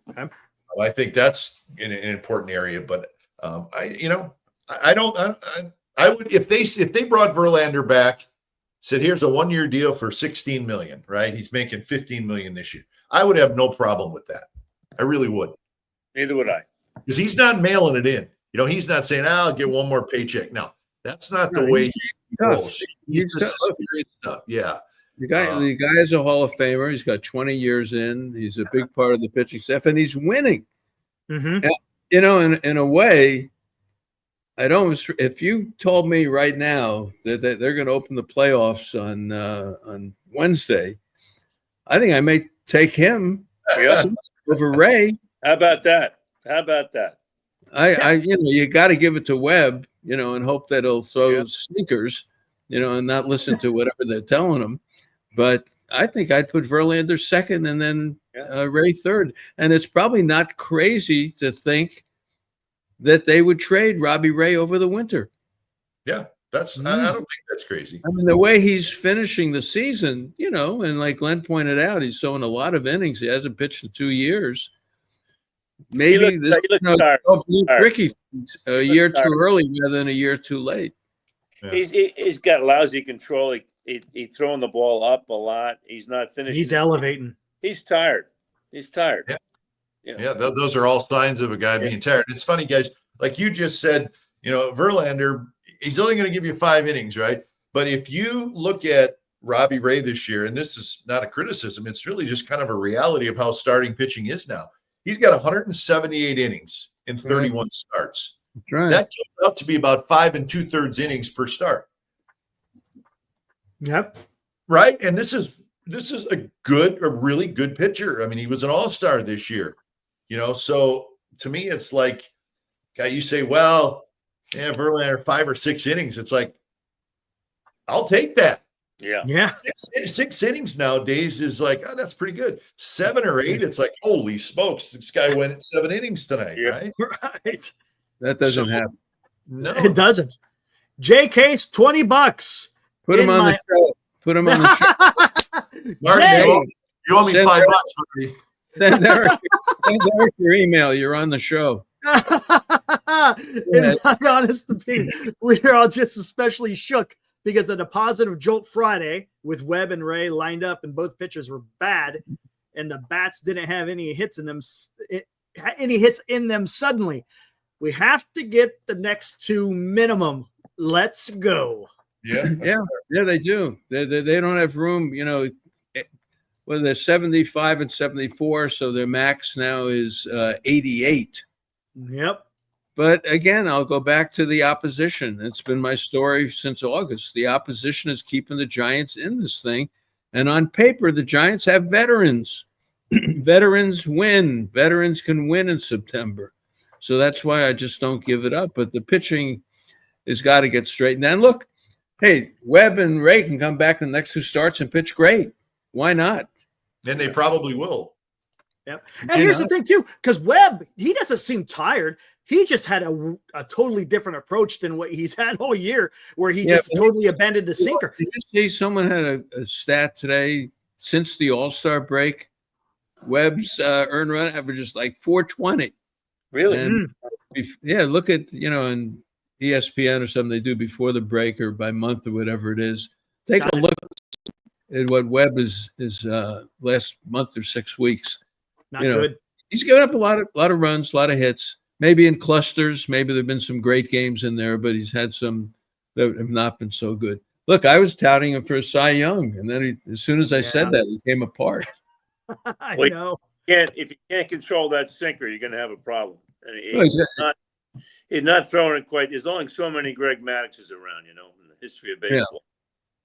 Okay. I think that's an important area. But I would if they brought Verlander back, said here's a 1-year deal for $16 million, right? He's making $15 million this year. I would have no problem with that. I really would. Neither would I. Because he's not mailing it in. He's not saying, I'll get one more paycheck. No, that's not the way he rolls. He's just serious stuff. Yeah. The guy is a Hall of Famer. He's got 20 years in. He's a big part of the pitching staff, and he's winning. Mm-hmm. And, in a way, if you told me right now that they're going to open the playoffs on Wednesday, I think I may take him over Ray. How about that? You got to give it to Webb, and hope that he'll throw sneakers, and not listen to whatever they're telling him. But I think I'd put Verlander second and then Ray third. And it's probably not crazy to think that they would trade Robbie Ray over the winter. Yeah, I don't think that's crazy. I mean, the way he's finishing the season, and like Glen pointed out, he's throwing a lot of innings. He hasn't pitched in 2 years. Maybe Ricky a year too early rather than a year too late. Yeah. He's got lousy control. He's throwing the ball up a lot. He's not finishing. He's elevating. He's tired. Yeah, those are all signs of a guy being tired. It's funny, guys. Like you just said, Verlander, he's only going to give you 5 innings, right? But if you look at Robbie Ray this year, and this is not a criticism, it's really just kind of a reality of how starting pitching is now. He's got 178 innings in 31 starts. Right. That comes out to be about 5 2/3 innings per start. Yep. Right. And this is a really good pitcher. I mean, he was an all-star this year, so to me, it's like, guy, you say, well, Verlander 5 or 6 innings. It's like, I'll take that. Yeah. 6 innings nowadays is like, oh, that's pretty good. 7 or 8, it's like, holy smokes, this guy went 7 innings tonight, right? Right. That doesn't happen. No, it doesn't. JK's $20. Put him on the show. Put him on the show. Marty, you owe me $5 for me. Send Eric your email. You're on the show. In my honest opinion, we are all just especially shook because of the positive Jolt Friday with Webb and Ray lined up, and both pitchers were bad, and the bats didn't have any hits in them. Suddenly, we have to get the next 2 minimum. Let's go. Yeah, they do. They don't have room. Well, they're 75 and 74, so their max now is 88. Yep. But again, I'll go back to the opposition. It's been my story since August. The opposition is keeping the Giants in this thing. And on paper, the Giants have veterans. Veterans win. Veterans can win in September. So that's why I just don't give it up. But the pitching has got to get straightened. And look, hey, Webb and Ray can come back in the next 2 starts and pitch great. Why not? And they probably will. Yep. And here's the thing, too, because Webb, he doesn't seem tired. He just had a totally different approach than what he's had all year, where he just totally abandoned the sinker. Did you see someone had a stat today since the All-Star break? Webb's earned run average is like 420. Really? And, look at, on ESPN or something they do before the break or by month or whatever it is. Take a look at what Webb is last month or 6 weeks. Not good. He's given up a lot of runs, a lot of hits. Maybe in clusters, maybe there've been some great games in there, but he's had some that have not been so good. Look, I was touting him for a Cy Young, and then as soon as I said that, he came apart. I know. If you can't control that sinker, you're going to have a problem. He's not throwing it quite. There's only so many Greg Maddoxes around, in the history of baseball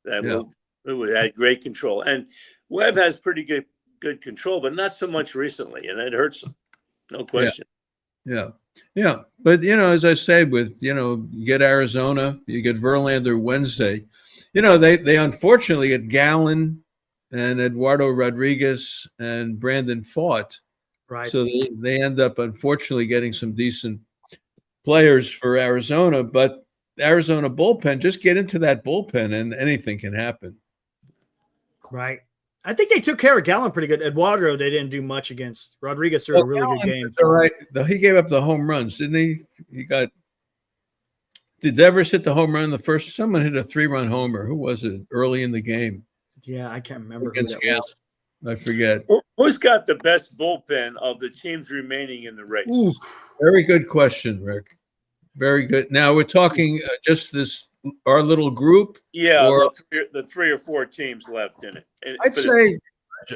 that had great control. And Webb has pretty good control, but not so much recently, and it hurts him. No question. Yeah. But, as I say, with, you get Arizona, you get Verlander Wednesday. They unfortunately get Gallon and Eduardo Rodriguez and Brandon Pfaadt. Right. So they end up, unfortunately, getting some decent players for Arizona. But Arizona bullpen, just get into that bullpen and anything can happen. Right. I think they took care of Gallon pretty good. Eduardo, they didn't do much against. Rodriguez threw a really good game. All right. He gave up the home runs, didn't he? Did Devers hit the home run the first? Someone hit a 3-run homer. Who was it early in the game? Yeah, I can't remember who Against that Gallon. was. I forget. Who's got the best bullpen of the teams remaining in the race? Ooh. Very good question, Rick. Very good. Now we're talking just our little group. Yeah, or, the 3 or 4 teams left in it. I'd say.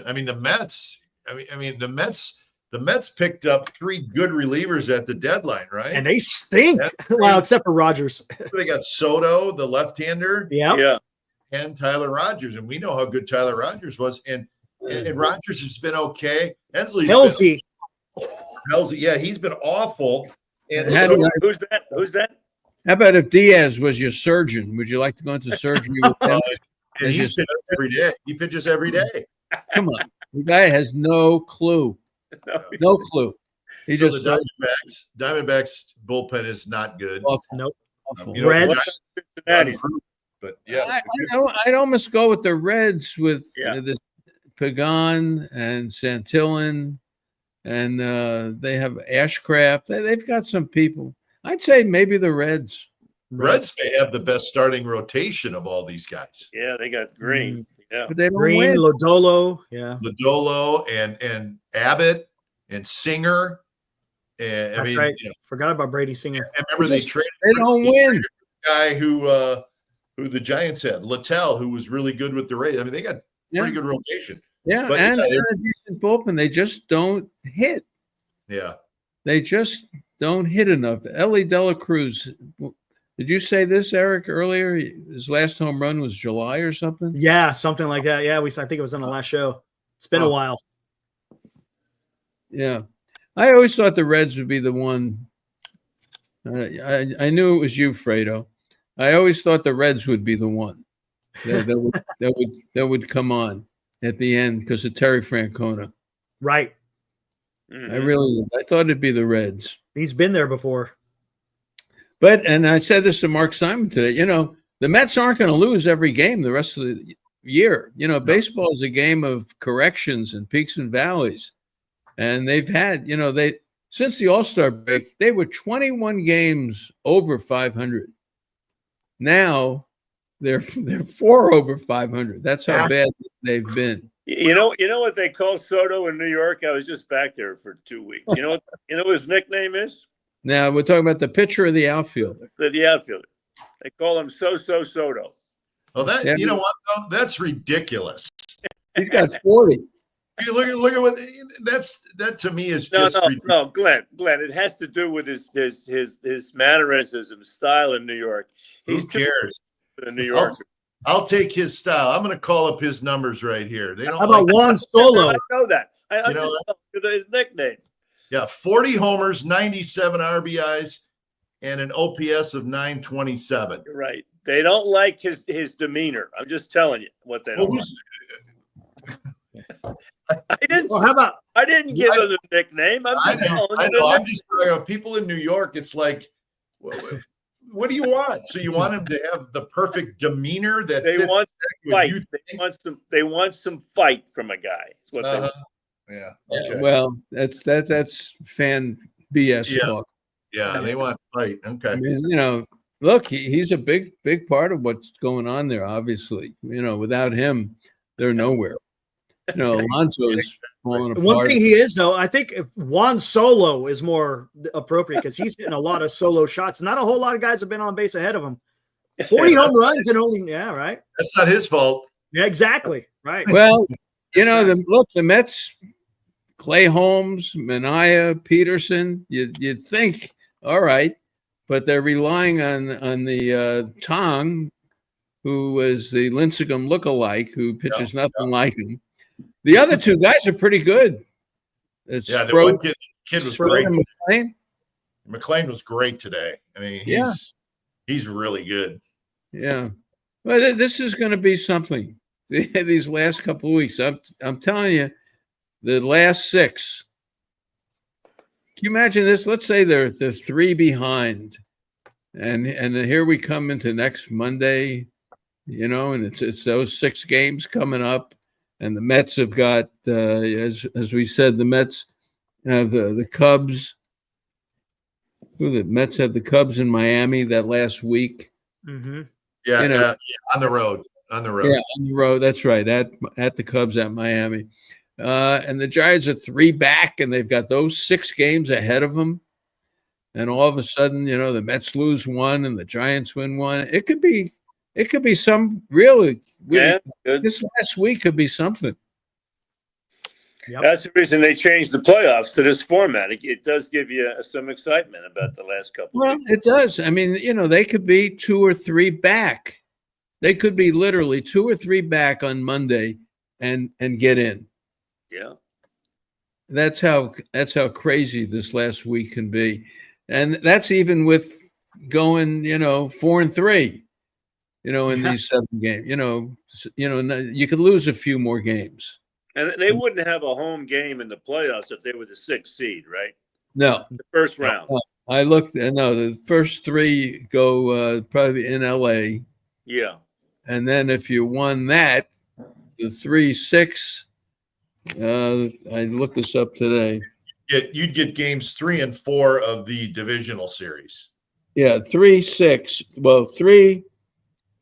I mean, the Mets. The Mets picked up 3 good relievers at the deadline, right? And they stink. Well, except for Rogers. They got Soto, the left-hander, Yeah. and Tyler Rogers, and we know how good Tyler Rogers was. And Rogers has been okay. Helsey. Yeah, he's been awful. And Who's that? How about if Diaz was your surgeon? Would you like to go into surgery with him? and he pitches every day. He pitches every day. Come on, the guy has no clue. No clue. He So just the Diamondbacks bullpen is not good. Nope. Awful. You know, Reds. Cincinnati. But yeah, I'd almost go with the Reds with Yeah. this Pagan and Santillan, and they have Ashcraft. They've got some people. I'd say maybe the Reds. Reds may have the best starting rotation of all these guys. Yeah, they got Green. Yeah. But they don't Green, win. Lodolo. Yeah. Lodolo and Abbott and Singer. And That's right. Forgot about Brady Singer. I remember they traded They don't win. a guy who the Giants had, Littell, who was really good with the Rays. I mean, they got pretty good rotation. Yeah, But, and yeah, they're a decent bullpen. They just don't hit. Yeah. They just don't hit enough. Ellie Dela Cruz. Did you say this, Eric, earlier? His last home run was July or something? Yeah, something like that. Yeah, I think it was on the last show. It's been a while. Yeah. I always thought the Reds would be the one. I knew it was you, Fredo. I always thought the Reds would be the one that would come on at the end because of Terry Francona. Right. Mhm. I thought it'd be the Reds. He's been there before. But, and I said this to Mark Simon today, the Mets aren't going to lose every game the rest of the year. Baseball is a game of corrections and peaks and valleys. And they've had, since the All-Star break, they were 21 games over 500. Now they're 4 over 500. That's how bad they've been. You know what they call Soto in New York? I was just back there for 2 weeks. You know what his nickname is? Now we're talking about the pitcher or the outfielder. The outfielder. They call him Soto. Oh, you know what? Though? That's ridiculous. He's got 40. You look at what that to me is just no, Glenn. It has to do with his mannerisms and style in New York. Who cares? In New York. I'll take his style. I'm going to call up his numbers right here. They don't. How about Juan Solo? I know that. I just know his nickname. Yeah, 40 homers, 97 RBIs, and an OPS of 927. You're right. They don't like his demeanor. I'm just telling you what they don't like. I didn't give him a nickname. I know. I'm just talking about people in New York. It's like, what do you want? So you want him to have the perfect demeanor that they fits want fight. You think? They want some fight from a guy. That's what they want. Yeah. Okay. Well, that's fan BS talk. Yeah, they want fight. Okay. I mean, look, he's a big part of what's going on there. Obviously, without him, they're nowhere. Alonso is falling apart. One thing he is, though, I think Juan Solo is more appropriate because he's hitting a lot of solo shots. Not a whole lot of guys have been on base ahead of him. 40 home runs and only, right? That's not his fault. Yeah, exactly. Right. Well, the Mets, Clay Holmes, Mania, Peterson, you'd think, all right, but they're relying on the Tong, who was the Lincecum lookalike, who pitches nothing like him. The other two guys are pretty good. The one kid was great. McLean was great today. I mean, he's really good. Yeah. Well, this is going to be something. These last couple of weeks, I'm telling you, the last 6. Can you imagine this? Let's say they're 3 behind, and here we come into next Monday, and it's those 6 games coming up, And the Mets have got, as we said, the Mets have the Cubs. The Mets have the Cubs in Miami that last week. Mm-hmm. Yeah, You know, on the road. On the road. Yeah, on the road. That's right. At the Cubs at Miami. And the Giants are 3 back, and they've got those 6 games ahead of them. And all of a sudden, the Mets lose 1 and the Giants win 1. It could be some really. Yeah, good. This last week could be something. Yep. That's the reason they changed the playoffs to this format. It does give you some excitement about the last couple. Well, it does. I mean, they could be 2 or 3 back. They could be literally 2 or 3 back on Monday and get in. Yeah. That's how crazy this last week can be. And that's even with going, 4-3, in these 7 games. You could lose a few more games. And they wouldn't have a home game in the playoffs if they were the 6th seed, right? No. The first round. I looked, no, the first 3 go probably in LA. Yeah. And then if you won that, the 3-6, I looked this up today. You'd get games 3 and 4 of the divisional series. Yeah, 3-6. Well, 3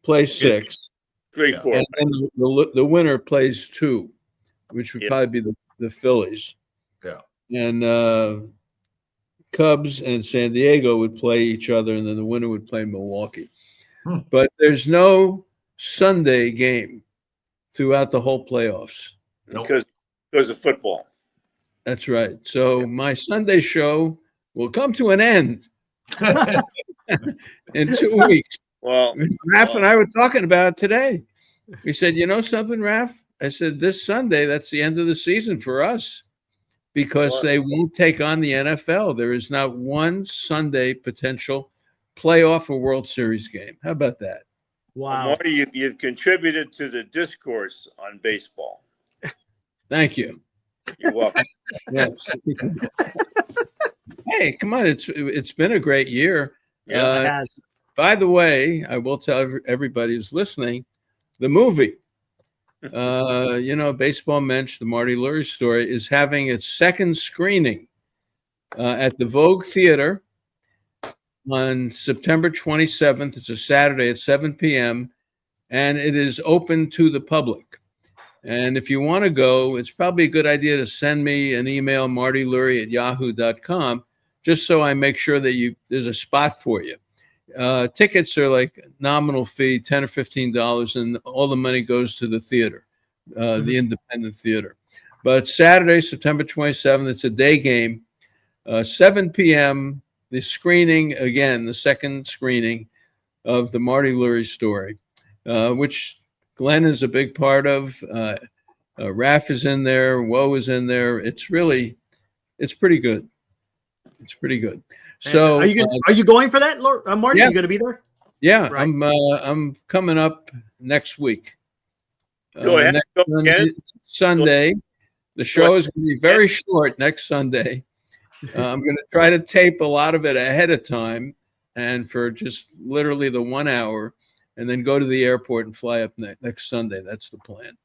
plays 6. 3-4. And the winner plays 2, which would probably be the Phillies. Yeah. And Cubs and San Diego would play each other, and then the winner would play Milwaukee. But there's no Sunday game throughout the whole playoffs. Because of football. That's right. So my Sunday show will come to an end in 2 weeks. Well, Raph and I were talking about it today. We said, you know something, Raph? I said, this Sunday, that's the end of the season for us because they won't take on the NFL. There is not one Sunday potential playoff or World Series game. How about that? Wow. Marty, you've contributed to the discourse on baseball. Thank you. You're welcome. Yes. Hey, come on. It's been a great year. Yeah, It has. By the way, I will tell everybody who's listening, the movie, Baseball Mensch, the Marty Lurie story, is having its 2nd screening at the Vogue Theater on September 27th. It's a Saturday at 7 p.m., and it is open to the public. And if you want to go, it's probably a good idea to send me an email, martylurie@yahoo.com, just so I make sure that there's a spot for you. Tickets are like nominal fee, $10 or $15, and all the money goes to the theater, the independent theater. But Saturday, September 27th, it's a day game, 7 p.m., the screening, again, the 2nd screening of the Marty Lurie story, which Glen is a big part of. Raph is in there. Woe is in there. It's pretty good. It's pretty good. So, are you going for that, Marty? Yeah. Are you going to be there? Yeah, Right. I'm coming up next week. Go ahead. Go again. Sunday. The show is going to be very short next Sunday. I'm going to try to tape a lot of it ahead of time, and for just literally the 1 hour, and then go to the airport and fly up next Sunday. That's the plan.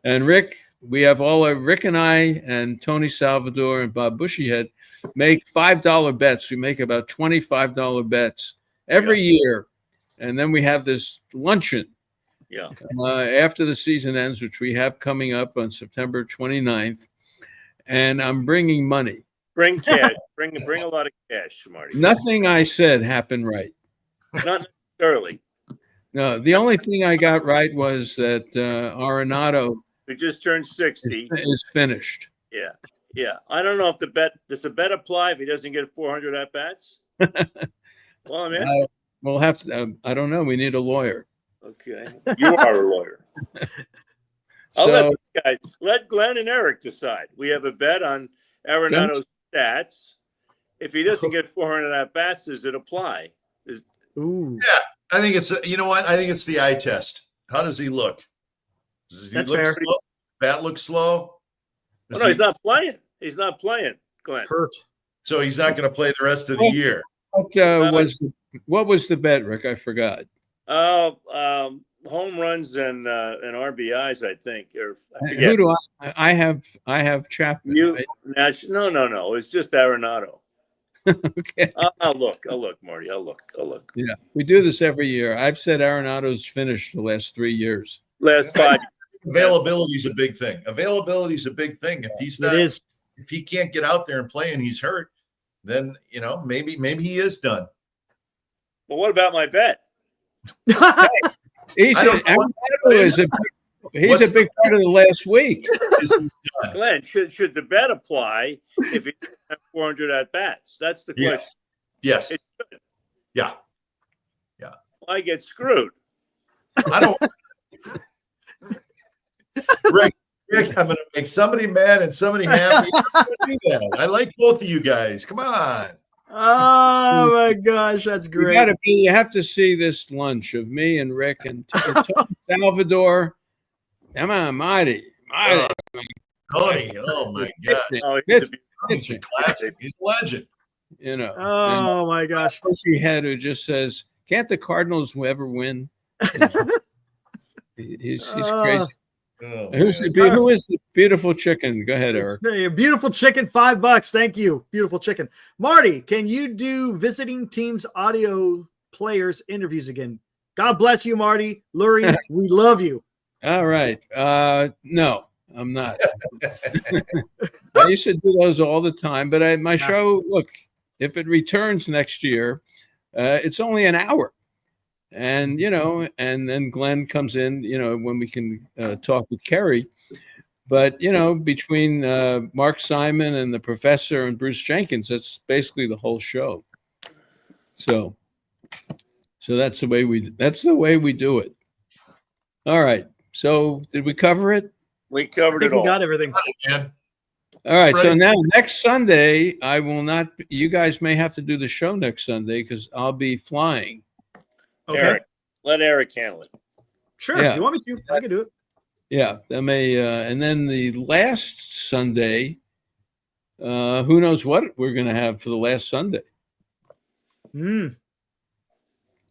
And Rick, Rick and I and Tony Salvador and Bob Bushyhead make $5 bets. We make about $25 bets every year. And then we have this luncheon after the season ends, which we have coming up on September 29th. And I'm bringing money. Bring cash. Bring a lot of cash, Marty. Nothing I said happened right. Not necessarily. No, the only thing I got right was that Arenado We just turned 60. is finished. Yeah. Yeah. I don't know if does the bet apply if he doesn't get 400 at bats? Well, I'm asking. We'll have to, I don't know. We need a lawyer. Okay. You are a lawyer. Let Glen and Eric decide. We have a bet on Arenado's stats. If he doesn't get 400 at bats, does it apply? Ooh. Yeah, I think it's you know what? I think it's the eye test. How does he look? Does he That's look fair. slow? Bat looks slow. Oh, no, he's not playing. He's not playing, Glenn. Hurt. So he's not going to play the rest of the year. What was the bet, Rick? I forgot. Home runs and RBIs, I think, or I forget. Who do I have Chapman. You? Right? No. It's just Arenado. Okay. I'll look, Marty. I'll look. Yeah, we do this every year. I've said Arenado's finished the last 3 years. Last 5. Availability is a big thing. Availability is a big thing. If he's not, It is. if he can't get out there and play and he's hurt, then maybe he is done. Well, what about my bet? He's a big part of the last week. Glenn, should the bet apply if he doesn't have 400 at bats? That's the question. Yes. It should. Yeah. I get screwed. I don't. Rick, I'm going to make somebody mad and somebody happy. I'm gonna do that. I like both of you guys. Come on. Oh my gosh, that's great. You have to see this lunch of me and Rick and Salvador. Come on, Marty. Tony, oh my God. Oh, He's a classic. He's a legend. Oh my gosh. He head who just says, "Can't the Cardinals ever win?" He's crazy. Oh, Who is the beautiful chicken? Go ahead, Eric. A beautiful chicken, $5. Thank you. Beautiful chicken. Marty, can you do visiting teams audio players interviews again? God bless you, Marty. Lurie, we love you. All right. No, I'm not. I used to do those all the time, but my show, look, if it returns next year, it's only an hour. And, and then Glen comes in, when we can talk with Kerry. But, between Mark Simon and the professor and Bruce Jenkins, that's basically the whole show. So that's the way we do it. All right. So did we cover it? We covered it all. We got everything. All right. So now next Sunday, I will not. You guys may have to do the show next Sunday because I'll be flying. Okay. Let Eric handle it. Sure. Yeah. You want me to? I can do it. Yeah. That may. And then the last Sunday, who knows what we're going to have for the last Sunday?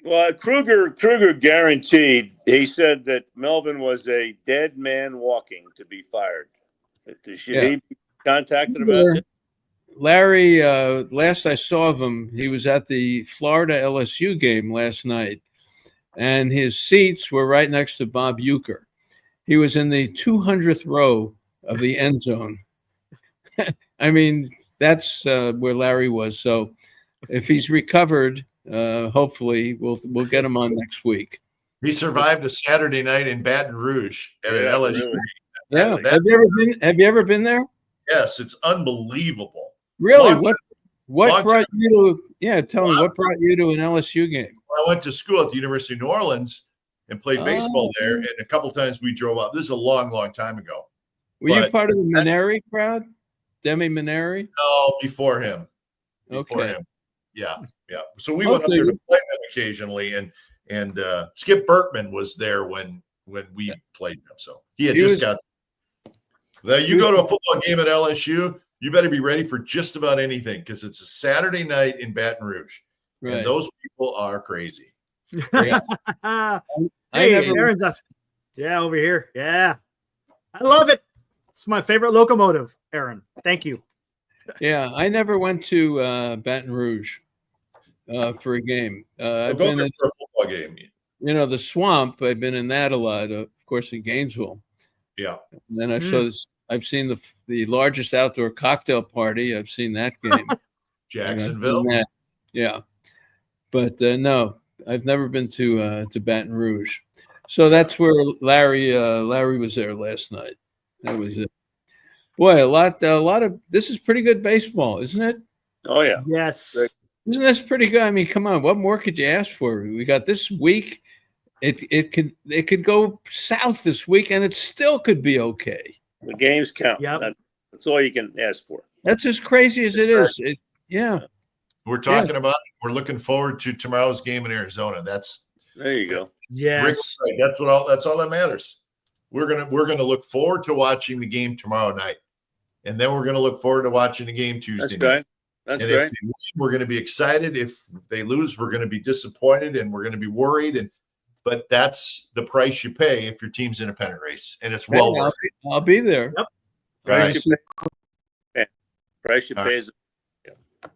Well, Kruger guaranteed. He said that Melvin was a dead man walking to be fired. Should he be contacted about it? Larry, last I saw of him, he was at the Florida LSU game last night, and his seats were right next to Bob Uecker. He was in the 200th row of the end zone. I mean, that's where Larry was. So if he's recovered, hopefully we'll get him on next week. He survived a Saturday night in Baton Rouge at an LSU. Yeah. Have you ever been there? Yes, it's unbelievable. Really? What brought you to? Tell me what brought you to an LSU game. I went to school at the University of New Orleans and played baseball there, and a couple times we drove up. This is a long, long time ago. Were you part of the Maneri crowd? Demi Maneri? No, before him. Okay. Yeah. So we went up there to play them occasionally, and Skip Bertman was there when we played them. So he had just got. You go to a football game at LSU, you better be ready for just about anything because it's a Saturday night in Baton Rouge, and those people are crazy. Hey, Aaron's us. Yeah, over here. Yeah, I love it. It's my favorite locomotive, Aaron. Thank you. Yeah, I never went to Baton Rouge for a game. I've been there for a football game. The Swamp. I've been in that a lot. Of course, in Gainesville. Yeah. And then I've seen the largest outdoor cocktail party. I've seen that game. Jacksonville. Yeah. But no, I've never been to Baton Rouge. So that's where Larry was there last night. That was it. Boy, a lot of this is pretty good baseball, isn't it? Oh yeah. Yes. Isn't this pretty good? I mean, come on, what more could you ask for? We got this week. It could go south this week, and it still could be okay. The games count. Yeah, that's all you can ask for. That's as crazy as it is. We're talking about. We're looking forward to tomorrow's game in Arizona. There you go. Yes, Rick, that's all that matters. We're gonna look forward to watching the game tomorrow night, and then we're gonna look forward to watching the game Tuesday night. That's and right. If they win, we're going to be excited. If they lose, we're going to be disappointed and we're going to be worried. And but that's the price you pay if your team's in a pennant race, and it's Hey, well worth it. I'll be there. Yep. Right. Price you All pay right. is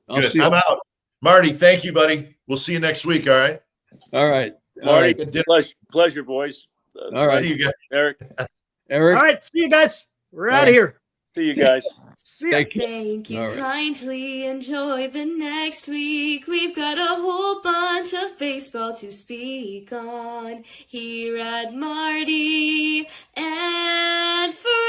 I'll Good. see you. I'm out. Marty, thank you, buddy. We'll see you next week. All right. All right. All Marty. right. Pleasure, boys. All right. See you guys. Eric. Eric. All right, see you guys. We're All out right. of here. See you guys. See ya. Thank you. Thank you All right. kindly. Enjoy the next week. We've got a whole bunch of baseball to speak on here at Marty and Forever.